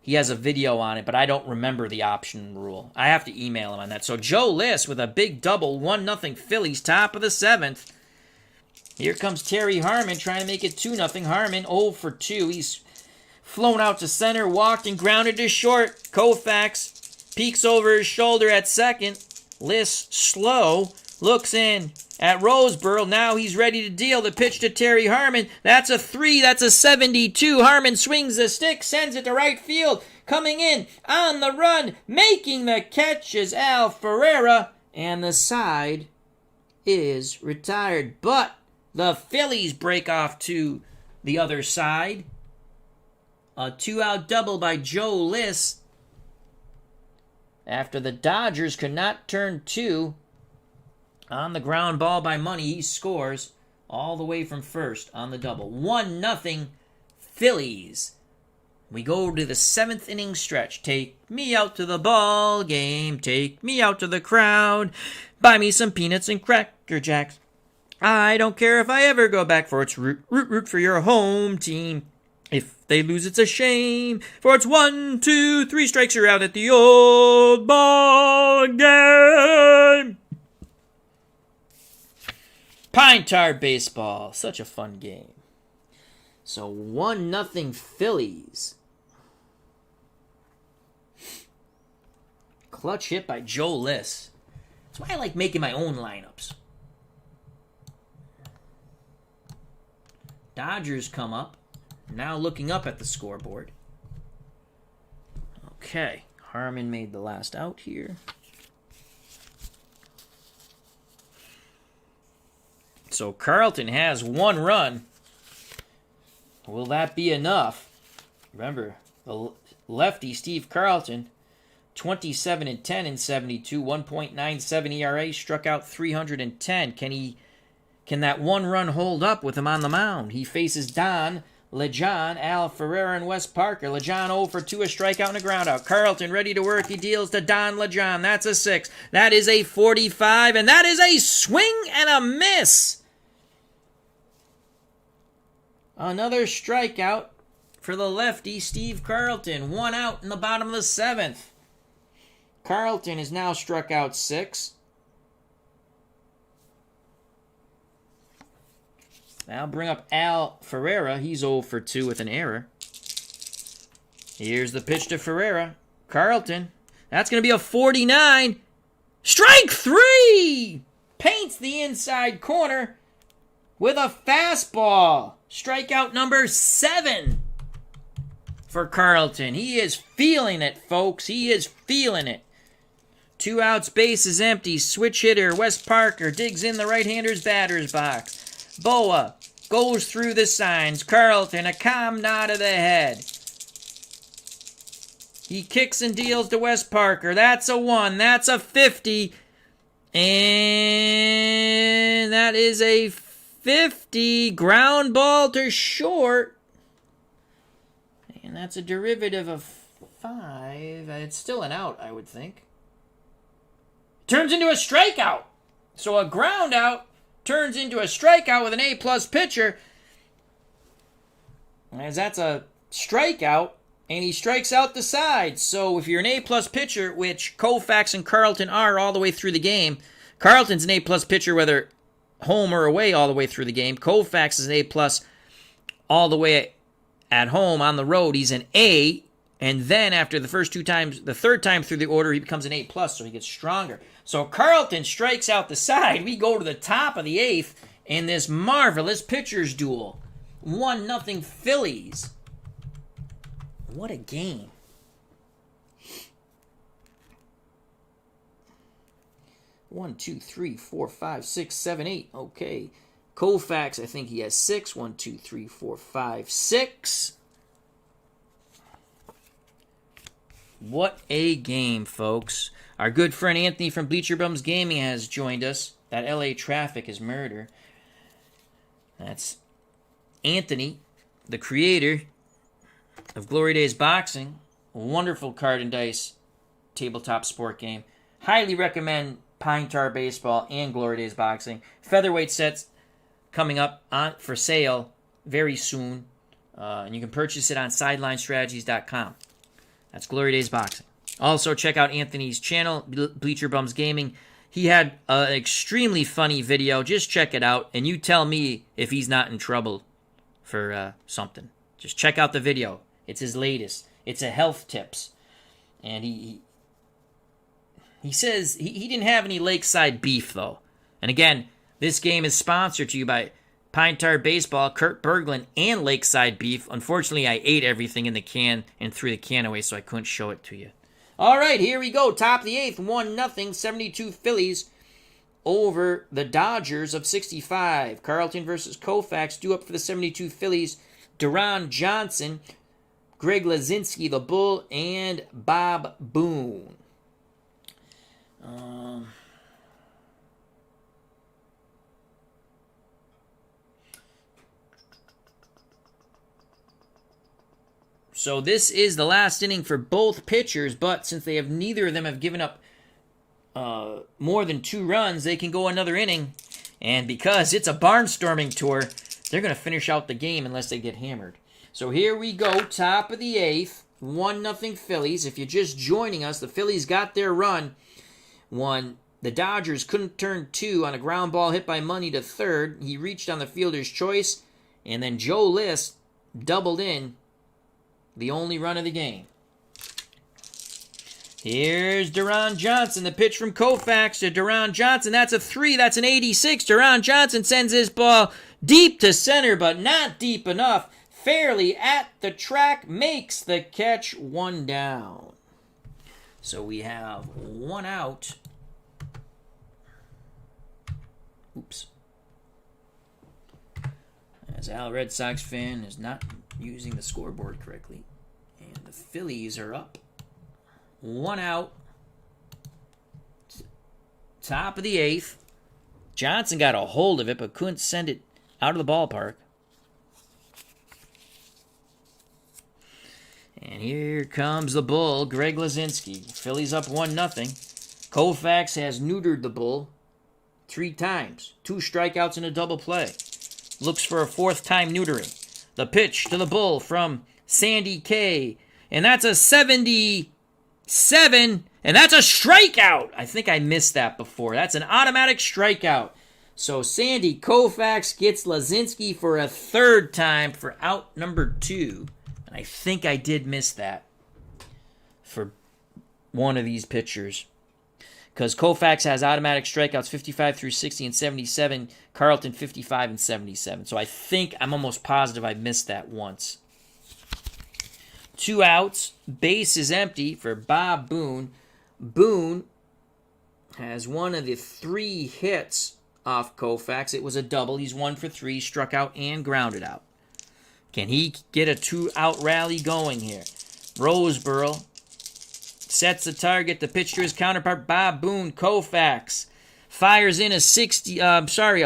he has a video on it, but I don't remember the option rule. I have to email him on that. So Joe Liss with a big double, 1-0 Phillies, top of the 7th. Here comes Terry Harmon trying to make it 2-0. Harmon 0 for 2. He's Flown out to center, walked and grounded to short. Koufax peeks over his shoulder at second. Liss slow, looks in at Roseboro. Now he's ready to deal. The pitch to Terry Harmon. That's a 3. That's a 72. Harmon swings the stick, sends it to right field. Coming in on the run, making the catch is FERRARA. And the side is retired. But the Phillies break off to the other side. A 2-out double by Joe Liss. After the Dodgers could not turn 2 on the ground ball by Money, he scores all the way from first on the double. 1-0 Phillies. We go to the 7th inning stretch. Take me out to the ball game. Take me out to the crowd. Buy me some peanuts and Cracker Jacks. I don't care if I ever go back, for it's root for your home team. If they lose, it's a shame, for it's 1, 2, 3 strikes, you're out at the old ball game. Pine Tar Baseball, such a fun game. So 1-0 Phillies. Clutch hit by Joe Liss. That's why I like making my own lineups. Dodgers come up. Now looking up at the scoreboard. Okay, Harmon made the last out here. So Carlton has 1 run. Will that be enough? Remember, the lefty Steve Carlton, 27-10 in 72, 1.97 ERA, struck out 310. Can that 1 run hold up with him on the mound? He faces Don LEJOHN, FERRARA, and Wes Parker. LEJOHN 0 for 2, a strikeout and a groundout. Carlton ready to work. He deals to Don LEJOHN. That's a 6. That is a 45, and that is a swing and a miss. Another strikeout for the lefty, Steve Carlton. 1 out in the bottom of the 7th. Carlton is now struck out 6. Now bring up FERRARA. He's 0 for 2 with an error. Here's the pitch to FERRARA. Carlton. That's going to be a 49. Strike 3! Paints the inside corner with a fastball. Strikeout number 7 for Carlton. He is feeling it, folks. He is feeling it. 2 outs, base is empty. Switch hitter, Wes Parker digs in the right-hander's batter's box. BOWA goes through the signs. Carlton, a calm nod of the head. He kicks and deals to Wes Parker. That's a 1. That's a 50. And that is a 50. Ground ball to short. And that's a derivative of 5. It's still an out, I would think. Turns into a strikeout. So a ground out turns into a strikeout with an A-plus pitcher. As that's a strikeout, and he strikes out the side. So if you're an A-plus pitcher, which Koufax and Carlton are all the way through the game, Carlton's an A-plus pitcher whether home or away all the way through the game. Koufax is an A-plus all the way at home. On the road, he's an A. And then after the first 2 times, the 3rd time through the order, he becomes an A+, so he gets stronger. So Carlton strikes out the side. We go to the top of the 8th in this marvelous pitcher's duel. 1-0 Phillies. What a game. One, two, three, four, 5, 6, 7, 8. Okay. Koufax, I think he has 6. 1, 2, 3, 4, 5, 6. What a game, folks. Our good friend Anthony from Bleacher Bums Gaming has joined us. That LA traffic is murder. That's Anthony, the creator of Glory Days Boxing. A wonderful card and dice tabletop sport game. Highly recommend Pine Tar Baseball and Glory Days Boxing. Featherweight sets coming up for sale very soon. And you can purchase it on SidelineStrategies.com. That's Glory Days Boxing. Also, check out Anthony's channel, Bleacher Bums Gaming. He had an extremely funny video. Just check it out, and you tell me if he's not in trouble for something. Just check out the video. It's his latest. It's a health tips. And he says he didn't have any lakeside beef, though. And again, this game is sponsored to you by Pine Tar Baseball, Kurt Berglund, and Lakeside Beef. Unfortunately, I ate everything in the can and threw the can away, so I couldn't show it to you. All right, here we go. Top of the 8th, 1-0, 72 Phillies over the Dodgers of 65. Carlton versus Koufax. Due up for the 72 Phillies, DERON Johnson, Greg LUZINSKI, the Bull, and Bob Boone. So this is the last inning for both pitchers, but since neither of them have given up more than 2 runs, they can go another inning. And because it's a barnstorming tour, they're going to finish out the game unless they get hammered. So here we go, top of the 8th, 1-0 Phillies. If you're just joining us, the Phillies got their run. The Dodgers couldn't turn 2 on a ground ball hit by Money to third. He reached on the fielder's choice, and then Joe List doubled in. The only run of the game. Here's DERON Johnson, the pitch from Koufax to DERON Johnson. That's a 3. That's an 86. DERON Johnson sends his ball deep to center, but not deep enough. Fairly at the track, makes the catch, 1 down. So we have 1 out. Oops. As Al Red Sox fan is not using the scoreboard correctly. And the Phillies are up. 1 out. Top of the 8th. Johnson got a hold of it, but couldn't send it out of the ballpark. And here comes the Bull, Greg LUZINSKI. Phillies up 1-0. Koufax has neutered the Bull 3 times. 2 strikeouts and a double play. Looks for a 4th time neutering. The pitch to the Bull from Sandy K. And that's a 77. And that's a strikeout. I think I missed that before. That's an automatic strikeout. So Sandy Koufax gets LUZINSKI for a 3rd time for out number 2. And I think I did miss that for one of these pitchers. Because Koufax has automatic strikeouts 55 through 60 and 77. Carlton 55 and 77. So I think, I'm almost positive I missed that once. 2 outs. Base is empty for Bob Boone. Boone has one of the 3 hits off Koufax. It was a double. He's 1 for 3. Struck out and grounded out. Can he get a 2-out rally going here? Roseboro sets the target. The pitch to his counterpart, Bob Boone. Koufax fires in a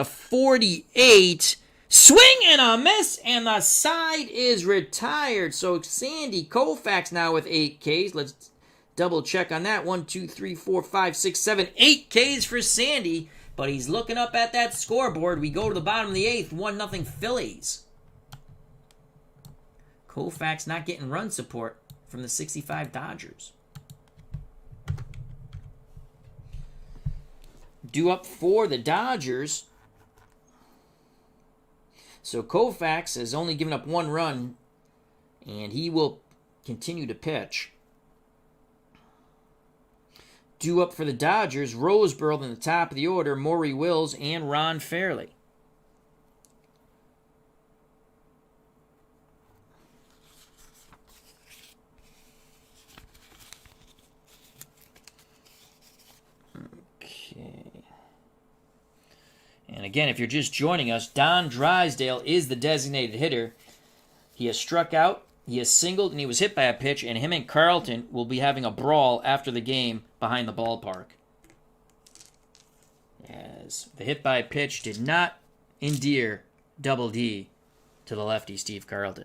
48. Swing and a miss, and the side is retired. So Sandy Koufax now with 8 Ks. Let's double check on that. 1, 2, 3, 4, 5, 6, 7, 8 Ks for Sandy. But he's looking up at that scoreboard. We go to the bottom of the 8th. 1-0 Phillies. Koufax not getting run support from the 65 Dodgers. Due up for the Dodgers. So Koufax has only given up 1 run, and he will continue to pitch. Due up for the Dodgers, Roseboro in the top of the order, MAURY Wills and Ron Fairley. And again, if you're just joining us, Don Drysdale is the designated hitter. He has struck out, he has singled, and he was hit by a pitch, and him and Carlton will be having a brawl after the game behind the ballpark. As the hit by a pitch did not endear Double D to the lefty, Steve Carlton.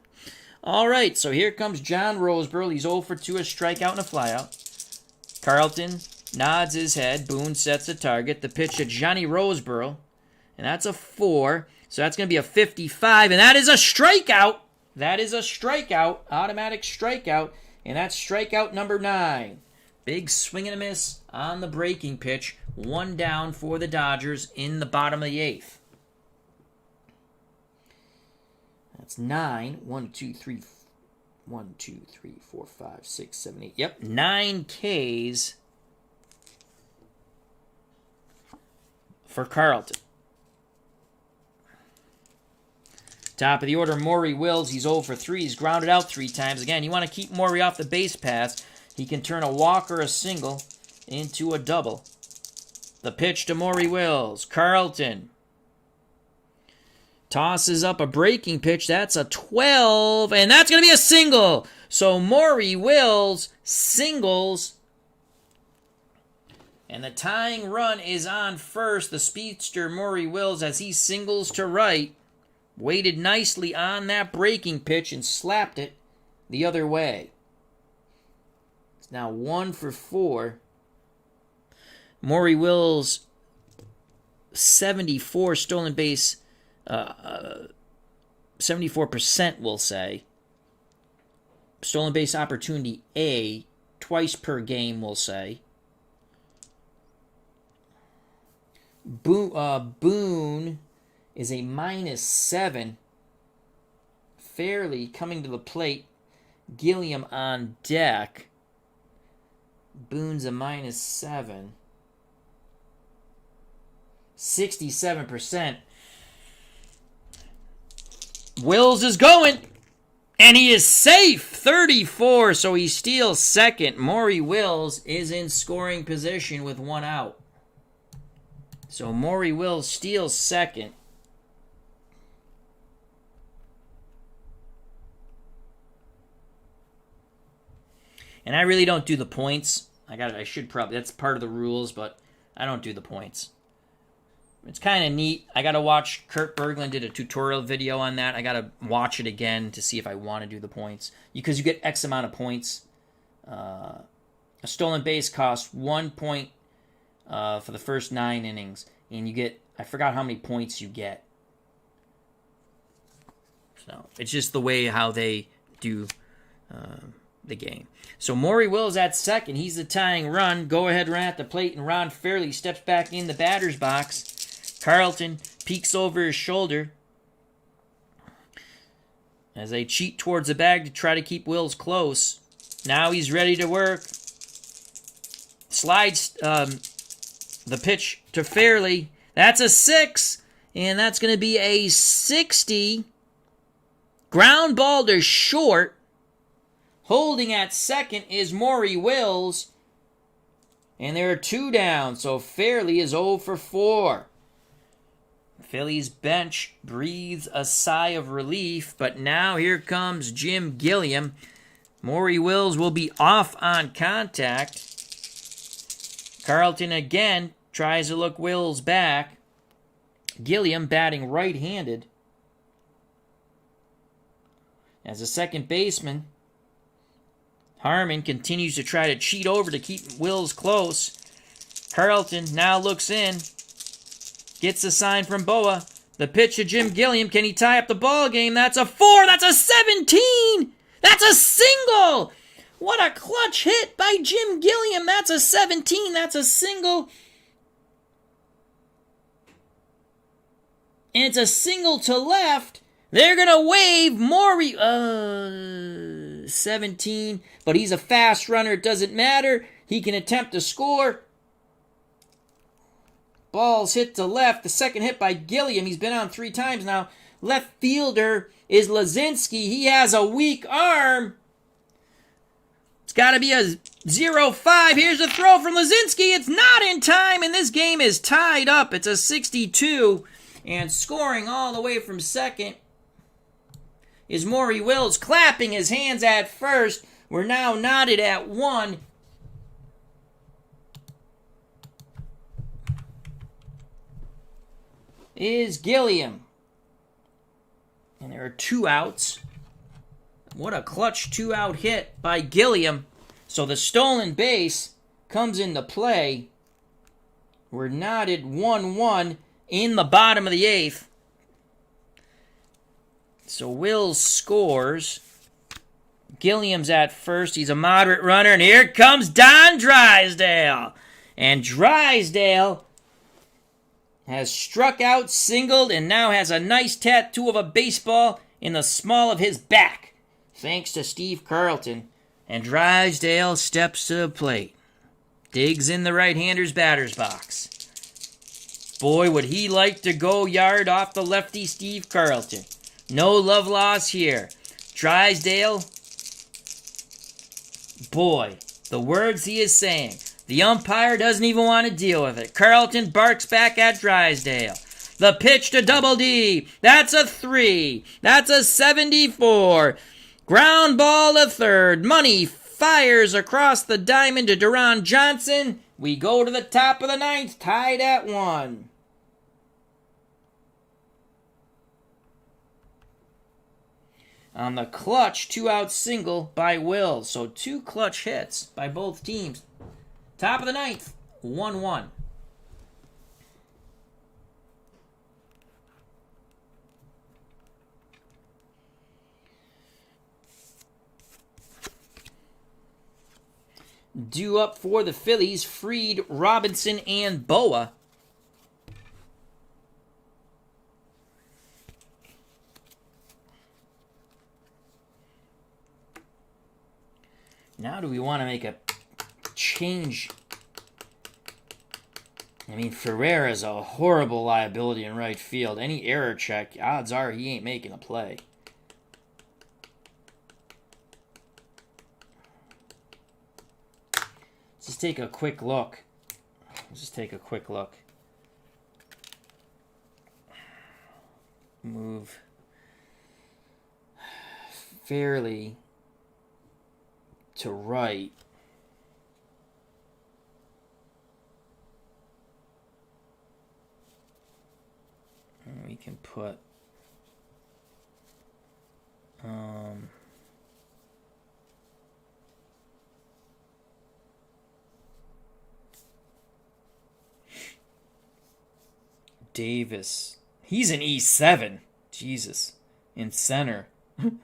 All right, so here comes John Roseboro. He's 0 for 2, a strikeout and a flyout. Carlton nods his head. Boone sets the target. The pitch to Johnny Roseboro. And that's a 4. So that's going to be a 55. And that is a strikeout. That is a strikeout. Automatic strikeout. And that's strikeout number 9. Big swing and a miss on the breaking pitch. 1 down for the Dodgers in the bottom of the 8th. That's 9. 1, 2, 3, 1, 2, 3, 4, 5, 6, 7, 8. Yep, 9 Ks for Carlton. Top of the order, Maury Wills. He's 0 for 3. He's grounded out 3 times. Again, you want to keep Maury off the base paths. He can turn a walk or a single into a double. The pitch to Maury Wills. Carlton tosses up a breaking pitch. That's a 12, and that's going to be a single. So Maury Wills singles, and the tying run is on first. The speedster Maury Wills, as he singles to right, waited nicely on that breaking pitch and slapped it the other way. It's now 1 for 4. Maury Wills, 74 stolen base, 74% we'll say. Stolen base opportunity A, twice per game we'll say. Boone is a -7. Fairly coming to the plate. Gilliam on deck. Boone's a -7. 67%. Wills is going, and he is safe. 34, so he steals second. Maury Wills is in scoring position with 1 out. So Maury Wills steals second. And I really don't do the points. I should probably, that's part of the rules, but I don't do the points. It's kind of neat. I got to watch, Kurt Berglund did a tutorial video on that. I got to watch it again to see if I want to do the points. Because you get X amount of points. A stolen base costs 1 point for the first 9 innings. And you get, I forgot how many points you get. So it's just the way how they do the game. So Maury Wills at second. He's the tying run. Go ahead run at the plate, and Ron Fairley steps back in the batter's box. Carlton peeks over his shoulder as they cheat towards the bag to try to keep Wills close. Now he's ready to work. Slides the pitch to Fairley. That's a 6, and that's going to be a 60. Ground ball to short. Holding at second is Maury Wills. And there are 2 down, so Fairley is 0 for 4. Phillies bench breathes a sigh of relief, but now here comes Jim Gilliam. Maury Wills will be off on contact. Carlton again tries to look Wills back. Gilliam batting right-handed. As a second baseman, Harmon continues to try to cheat over to keep Wills close. Carlton now looks in. Gets a sign from BOWA. The pitch to Jim Gilliam. Can he tie up the ball game? That's a 4. That's a 17. That's a single. What a clutch hit by Jim Gilliam. That's a 17. That's a single. And it's a single to left. They're going to wave Maury. 17. But he's a fast runner. It doesn't matter. He can attempt to score. Ball's hit to left. The second hit by Gilliam. He's been on 3 times now. Left fielder is LUZINSKI. He has a weak arm. It's got to be a 0-5. Here's a throw from LUZINSKI. It's not in time, and this game is tied up. It's a 62. And scoring all the way from second is Maury Wills, clapping his hands at first. We're now knotted at 1. Is Gilliam. And there are 2 outs. What a clutch 2-out hit by Gilliam. So the stolen base comes into play. We're knotted 1-1 in the bottom of the 8th. So Wills scores. Gilliam's at first. He's a moderate runner. And here comes Don Drysdale. And Drysdale has struck out, singled, and now has a nice tattoo of a baseball in the small of his back. thanks to Steve Carlton. And Drysdale steps to the plate. Digs in the right-hander's batter's box. Boy, would he like to go yard off the lefty Steve Carlton. No love loss here. Drysdale, boy, the words he is saying. The umpire doesn't even want to deal with it. Carlton barks back at Drysdale. The pitch to Double D. That's a 3. That's a 74. Ground ball to third. Money fires across the diamond to DERON Johnson. We go to the top of the ninth, tied at 1. On the clutch, 2-out single by Will. So 2 clutch hits by both teams. Top of the ninth, 1-1. Due up for the Phillies, Fried, Robinson, and BOWA. Now do we want to make a change? I mean, FERRARA is a horrible liability in right field. Any error check, odds are he ain't making a play. Let's just take a quick look. Move fairly to right. And we can put Davis. He's an E7. Jesus. In center. And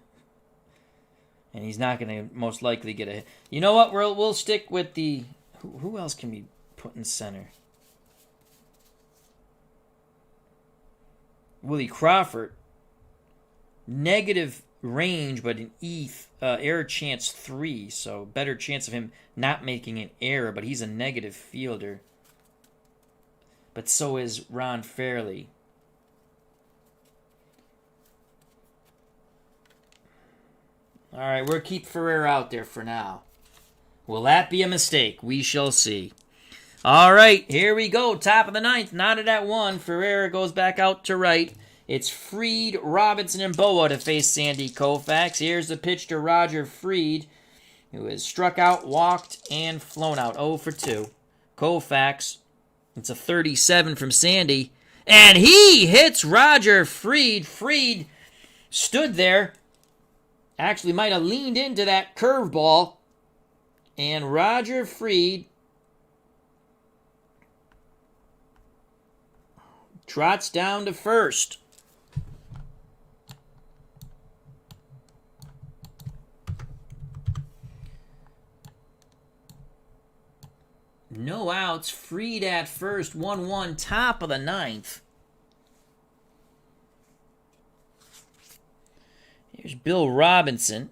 he's not going to most likely get a hit. You know what? We'll stick with the... Who else can we put in center? Willie Crawford. Negative range, but an error chance 3. So better chance of him not making an error, but he's a negative fielder. But so is Ron Fairley. All right, we'll keep FERRARA out there for now. Will that be a mistake? We shall see. All right, here we go. Top of the ninth, knotted at 1. FERRARA goes back out to right. It's Fried, Robinson, and BOWA to face Sandy Koufax. Here's the pitch to Roger Fried, who has struck out, walked, and flown out 0 for 2. Koufax, it's a 37 from Sandy, and he hits Roger Fried. Fried stood there, actually might have leaned into that curveball, and Roger Fried trots down to first. No outs. Fried at first. 1-1. Top of the ninth. Here's Bill Robinson.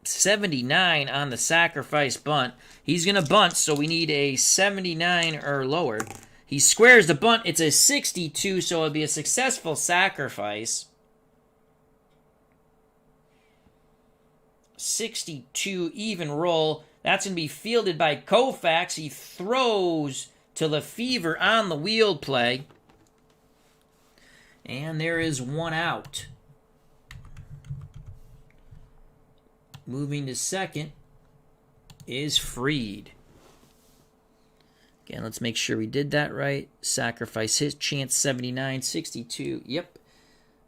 79 on the sacrifice bunt. He's going to bunt, so we need a 79 or lower. He squares the bunt. It's a 62, so it'll be a successful sacrifice. 62 even roll. That's going to be fielded by Koufax. He throws to Lefevre on the wheel play. And there is 1 out. Moving to second is Fried. Again, let's make sure we did that right. Sacrifice his chance, 79, 62. Yep.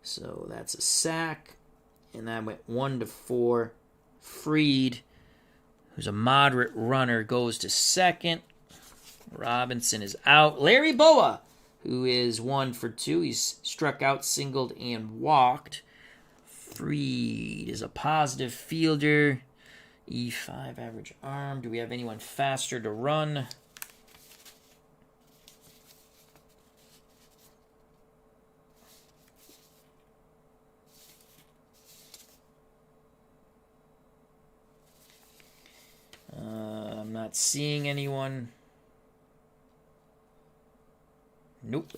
So that's a sack. And that went 1 to 4. Fried, who's a moderate runner, goes to second. Robinson is out. Larry BOWA, who is 1 for 2. He's struck out, singled, and walked. Fried is a positive fielder. E5 average arm. Do we have anyone faster to run? Not seeing anyone. Nope.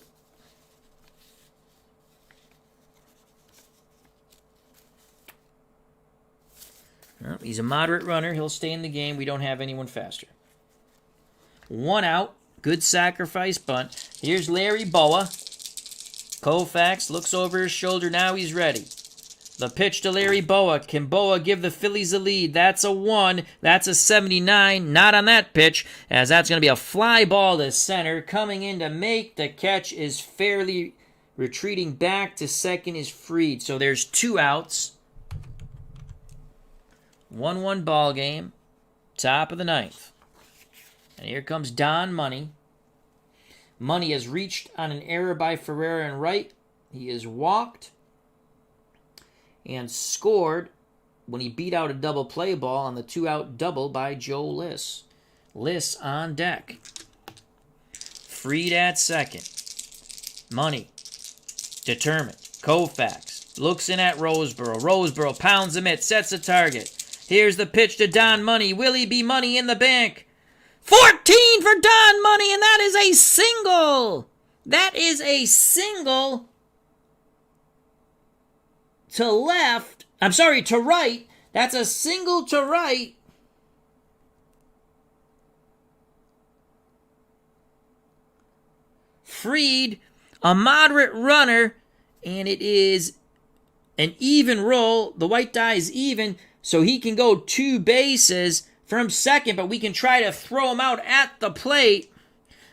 Well, he's a moderate runner. He'll stay in the game. We don't have anyone faster. 1 out. Good sacrifice bunt. Here's Larry BOWA. Koufax looks over his shoulder. Now he's ready. The pitch to Larry BOWA. Can BOWA give the Phillies a lead? That's a 1. That's a 79. Not on that pitch, as that's going to be a fly ball to center. Coming in to make the catch is fairly retreating back to second is Fried. So there's 2 outs. 1-1 ball game. Top of the 9th. And here comes Don Money. Money has reached on an error by Ferrara and right. He is walked and scored when he beat out a double play ball on the 2-out double by Joe Liss. Liss on deck. Fried at second. Money. Determined. Koufax looks in at Roseboro. Roseboro pounds the mitt, sets the target. Here's the pitch to Don Money. Will he be money in the bank? 14 for Don Money, and that is a single. That is a single to left. I'm sorry, to right. That's a single to right. Fried, a moderate runner, and it is an even roll. The white die is even, so he can go 2 bases from second, but we can try to throw him out at the plate.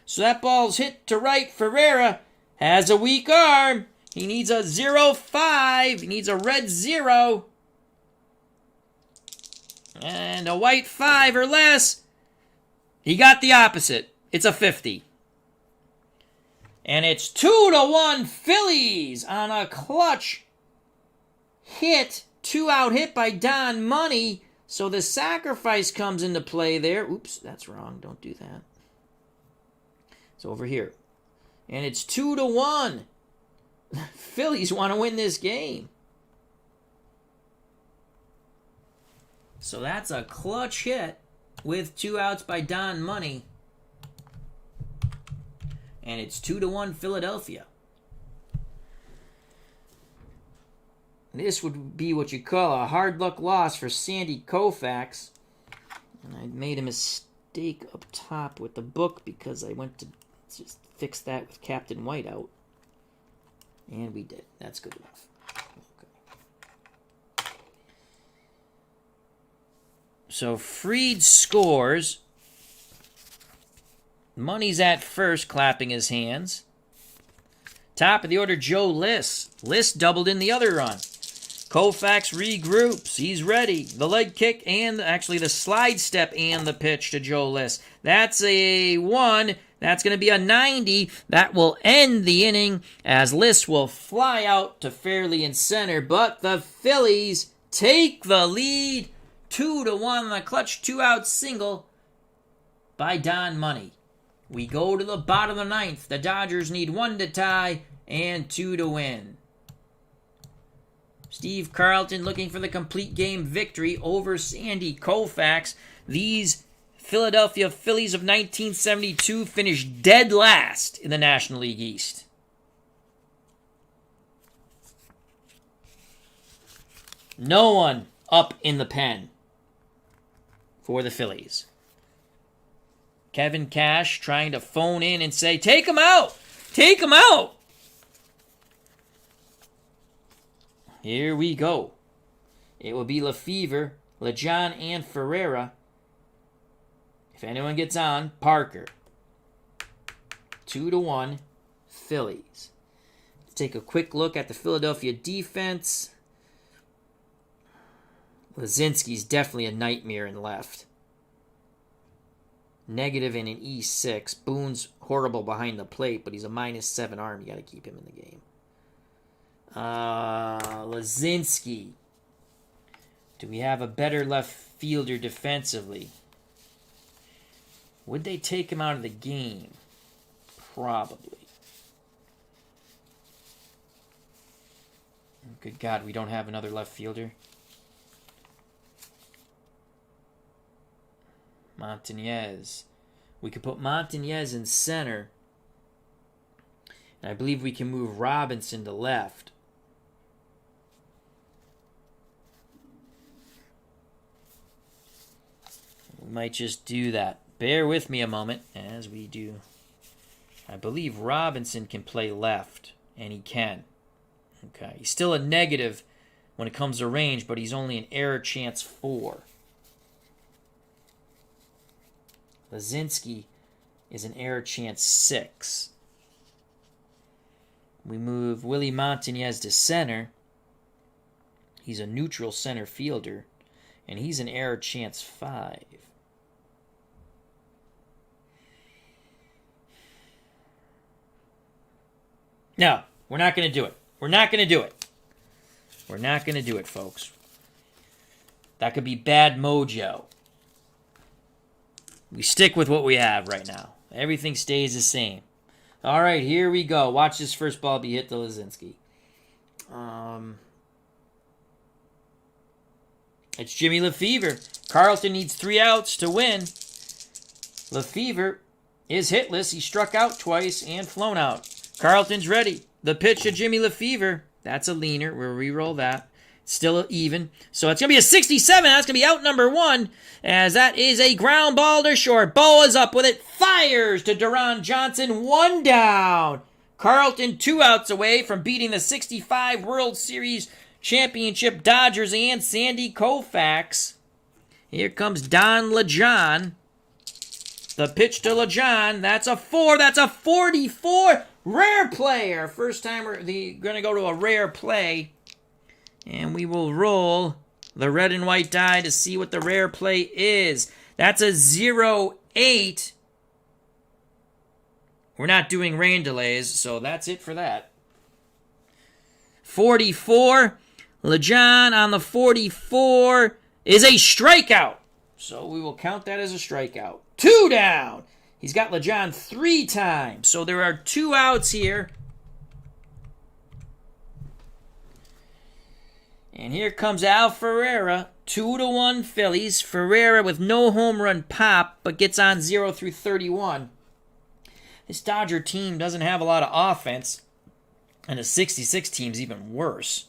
So that ball's hit to right. Ferrara has a weak arm. He needs a 0-5. He needs a red 0. And a white 5 or less. He got the opposite. It's a 50. And it's 2-1 Phillies on a clutch hit. 2-out hit by Don Money. So the sacrifice comes into play there. Oops, that's wrong. Don't do that. It's over here. And it's 2-1. Phillies want to win this game. So that's a clutch hit with 2 outs by Don Money. And it's 2-1 Philadelphia. This would be what you call a hard luck loss for Sandy Koufax. And I made a mistake up top with the book because I went to just fix that with Captain Whiteout. And we did. That's good enough. Okay. So Fried scores. Money's at first, clapping his hands. Top of the order, Joe Liss. Liss doubled in the other run. Koufax regroups. He's ready. The leg kick and actually the slide step and the pitch to Joe Liss. That's a 1. That's going to be a 90. That will end the inning as Liss will fly out to fairly in center. But the Phillies take the lead. 2-1 on the clutch 2-out single by Don Money. We go to the bottom of the 9th. The Dodgers need 1 to tie and 2 to win. Steve Carlton looking for the complete game victory over Sandy Koufax. These Philadelphia Phillies of 1972 finished dead last in the National League East. No one up in the pen for the Phillies. Kevin Cash trying to phone in and say, take him out! Take him out! Here we go. It will be Lefevre, LeJohn, and Ferrara. If anyone gets on, Parker. 2-1 Phillies. Let's take a quick look at the Philadelphia defense. LUZINSKI's definitely a nightmare in left. Negative in an E6. Boone's horrible behind the plate, but he's a -7 arm. You got to keep him in the game. LUZINSKI. Do we have a better left fielder defensively? Would they take him out of the game? Probably. Good God, we don't have another left fielder. Montañez. We could put Montañez in center. And I believe we can move Robinson to left. We might just do that. Bear with me a moment as we do. I believe Robinson can play left, and he can. Okay, he's still a negative when it comes to range, but he's only an error chance 4. LUZINSKI is an error chance 6. We move Willie Montañez to center. He's a neutral center fielder, and he's an error chance 5. No, we're not going to do it. We're not going to do it. We're not going to do it, folks. That could be bad mojo. We stick with what we have right now. Everything stays the same. All right, here we go. Watch this first ball be hit to LUZINSKI. It's Jimmy Lefevre. Carlton needs 3 outs to win. Lefevre is hitless. He struck out twice and flown out. Carlton's ready. The pitch to Jimmy Lefevre. That's a leaner. We'll re-roll that. Still even. So it's going to be a 67. That's going to be out number 1. As that is a ground ball to short. BOWA's up with it. Fires to DERON Johnson. 1 down. Carlton 2 outs away from beating the 65 World Series Championship Dodgers and Sandy Koufax. Here comes Don LeJohn. The pitch to LeJohn. That's a 4. That's a 44. Rare player. First time we're going to go to a rare play. And we will roll the red and white die to see what the rare play is. That's a 0-8. We're not doing rain delays, so that's it for that. 44. LeJohn on the 44 is a strikeout. So we will count that as a strikeout. 2 down. He's got LeJohn 3 times. So there are 2 outs here. And here comes Al Ferrara. 2-1 Phillies. Ferrara with no home run pop, but gets on 0 through 31. This Dodger team doesn't have a lot of offense. And the 66 team's even worse.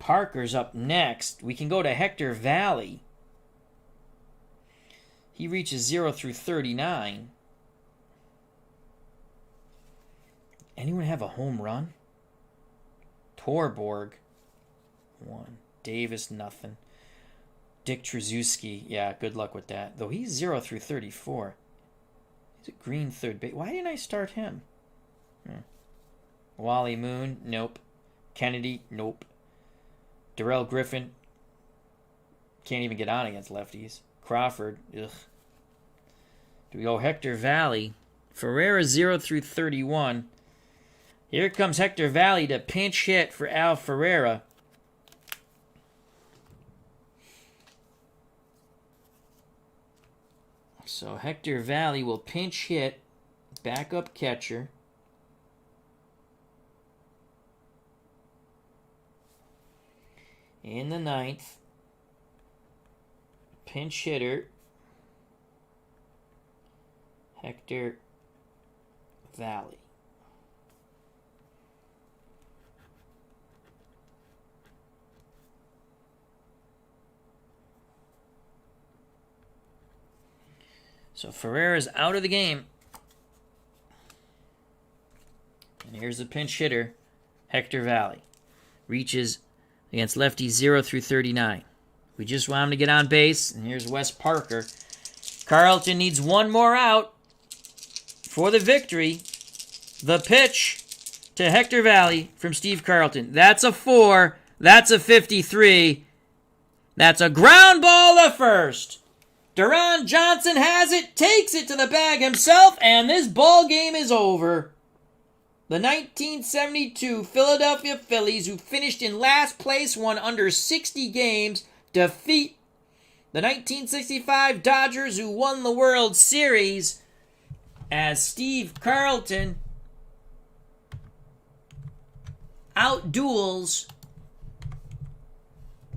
Parker's up next. We can go to Hector Valley. He reaches 0 through 39. Anyone have a home run? Torborg, 1. Davis, nothing. Dick Trzeski, yeah, good luck with that. Though he's 0 through 34. He's a green third base. Why didn't I start him? Wally Moon, nope. Kennedy, nope. Darrell Griffin, can't even get on against lefties. Crawford, ugh. Do we go Hector Valley? Ferrara 0 through 31. Here comes Hector Valley to pinch hit for Al Ferrara. So Hector Valley will pinch hit, backup catcher. In the 9th, pinch hitter, Hector Valley. So Ferrara's out of the game. And here's the pinch hitter, Hector Valley. Reaches against lefties 0 through 39. We just want him to get on base. And here's Wes Parker. Carlton needs 1 more out for the victory. The pitch to Hector Valley from Steve Carlton. That's a 4. That's a 53. That's a ground ball to first. DERON Johnson has it, takes it to the bag himself, and this ball game is over. The 1972 Philadelphia Phillies, who finished in last place, won under 60 games, defeat the 1965 Dodgers, who won the World Series, as Steve Carlton outduels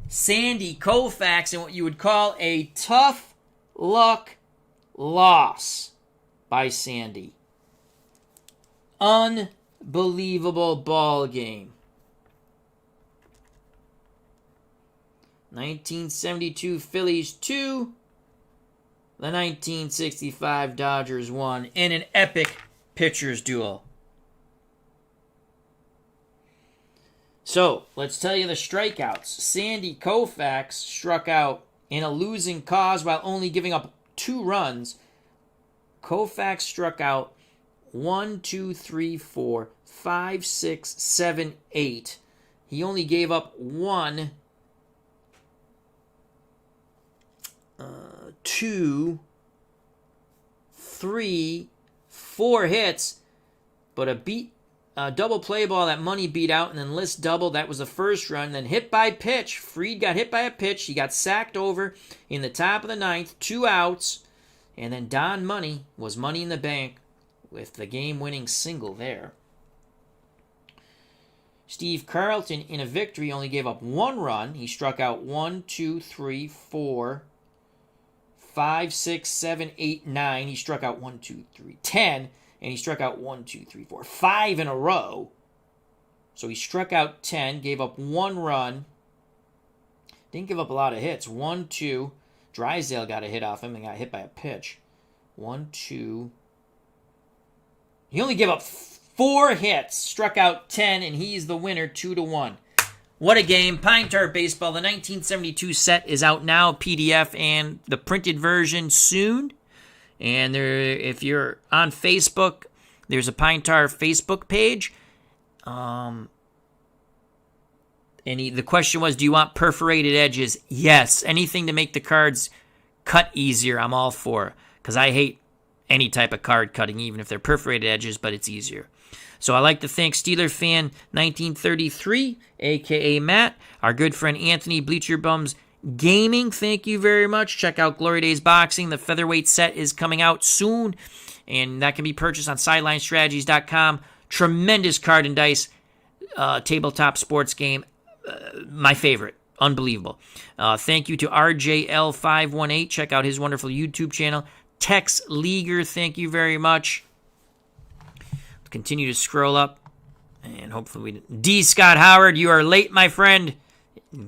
Sandy Koufax in what you would call a tough luck loss by Sandy. Unbelievable ball game. 1972 Phillies 2. The 1965 Dodgers 1 in an epic pitchers duel. So, let's tell you the strikeouts. Sandy Koufax struck out in a losing cause while only giving up 2 runs. Koufax struck out 1, 2, 3, 4, 5, 6, 7, 8. He only gave up 1, 2, 3, 4 hits, but a double play ball that Money beat out, and then List double. That was the first run. Then hit by pitch. Fried got hit by a pitch. He got sacked over in the top of the 9th. 2 outs. And then Don Money was Money in the Bank with the game-winning single there. Steve Carlton, in a victory, only gave up 1 run. He struck out 1, 2, 3, 4, 5, 6, 7, 8, 9. He struck out 1, 2, 3, 10. And he struck out 1, 2, 3, 4, 5 in a row. So he struck out 10, gave up 1 run. Didn't give up a lot of hits. 1, 2. Drysdale got a hit off him and got hit by a pitch. 1, 2. He only gave up 4 hits, struck out 10, and he's the winner 2-1. What a game. Pine Tar Baseball. The 1972 set is out now, PDF, and the printed version soon. And if you're on Facebook, there's a Pine Tar Facebook page. And the question was, do you want perforated edges? Yes. Anything to make the cards cut easier, I'm all for. Because I hate any type of card cutting, even if they're perforated edges, but it's easier. So I'd like to thank Steeler Fan 1933, a.k.a. Matt, our good friend Anthony, Bleacher Bums Gaming, thank you very much. Check out Glory Days Boxing. The featherweight set is coming out soon, and that can be purchased on SidelineStrategies.com. Tremendous card and dice tabletop sports game. My favorite. Unbelievable. Thank you to RJL518. Check out his wonderful YouTube channel. Tex Leaguer, thank you very much. Continue to scroll up, and hopefully D. Scott Howard, you are late, my friend.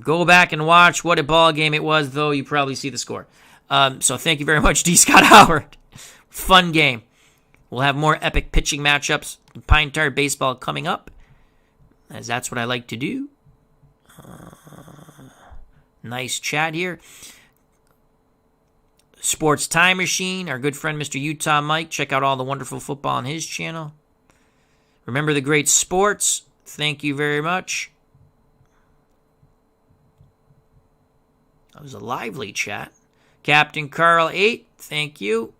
Go back and watch. What a ball game it was, though you probably see the score. So thank you very much, D. Scott Howard. Fun game. We'll have more epic pitching matchups in Pine Tar Baseball coming up, as that's what I like to do. Nice chat here. Sports Time Machine, our good friend Mr. Utah Mike. Check out all the wonderful football on his channel. Remember the great sports. Thank you very much. That was a lively chat. Captain Carl 8, thank you.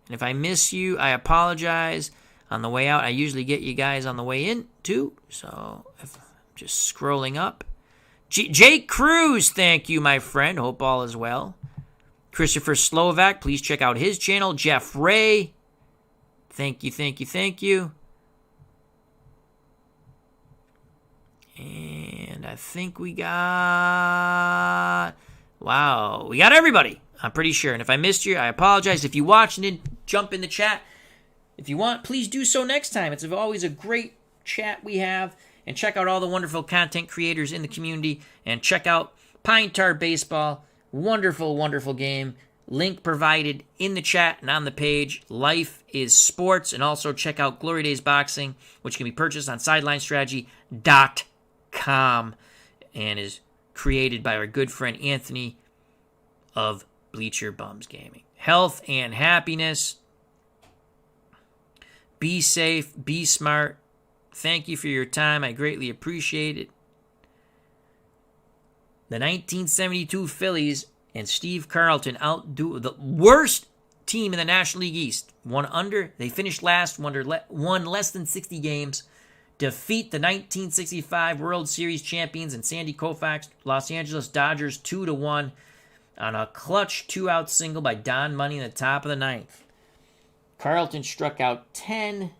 And if I miss you, I apologize. On the way out, I usually get you guys on the way in, too. So, if I'm just scrolling up. Jake Cruz, thank you, my friend. Hope all is well. Christopher Slovak, please check out his channel. Jeff Ray, thank you, thank you, thank you. And I think we got... Wow, we got everybody. I'm pretty sure. And if I missed you, I apologize. If you watched and didn't jump in the chat, if you want, please do so next time. It's always a great chat we have. And check out all the wonderful content creators in the community. And check out Pine Tar Baseball. Wonderful, wonderful game. Link provided in the chat and on the page. Life is Sports. And also check out Glory Days Boxing, which can be purchased on SidelineStrategy.com and is created by our good friend Anthony of Bleacher Bums Gaming. Health and happiness. Be safe. Be smart. Thank you for your time. I greatly appreciate it. The 1972 Phillies and Steve Carlton outdo the worst team in the National League East. They finished last, won less than 60 games. Defeat the 1965 World Series champions and Sandy Koufax Los Angeles Dodgers 2-1 on a clutch 2-out single by Don Money in the top of the 9th. Carlton struck out 10.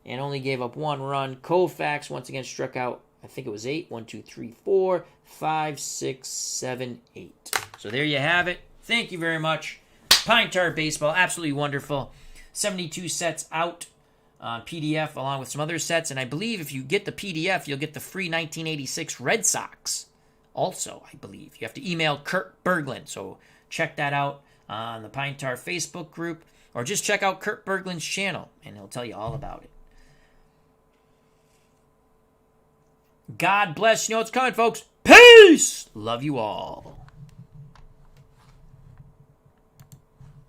and only gave up 1 run. Koufax once again struck out, I think it was 8. 1, 2, 3, 4, 5, 6, 7, 8. So there you have it. Thank you very much. Pine Tar Baseball, absolutely wonderful. 72 sets out on PDF along with some other sets. And I believe if you get the PDF, you'll get the free 1986 Red Sox. Also, I believe. You have to email Kurt Berglund. So check that out on the Pine Tar Facebook group. Or just check out Kurt Berglund's channel, and he'll tell you all about it. God bless. You know what's coming, folks. Peace! Love you all.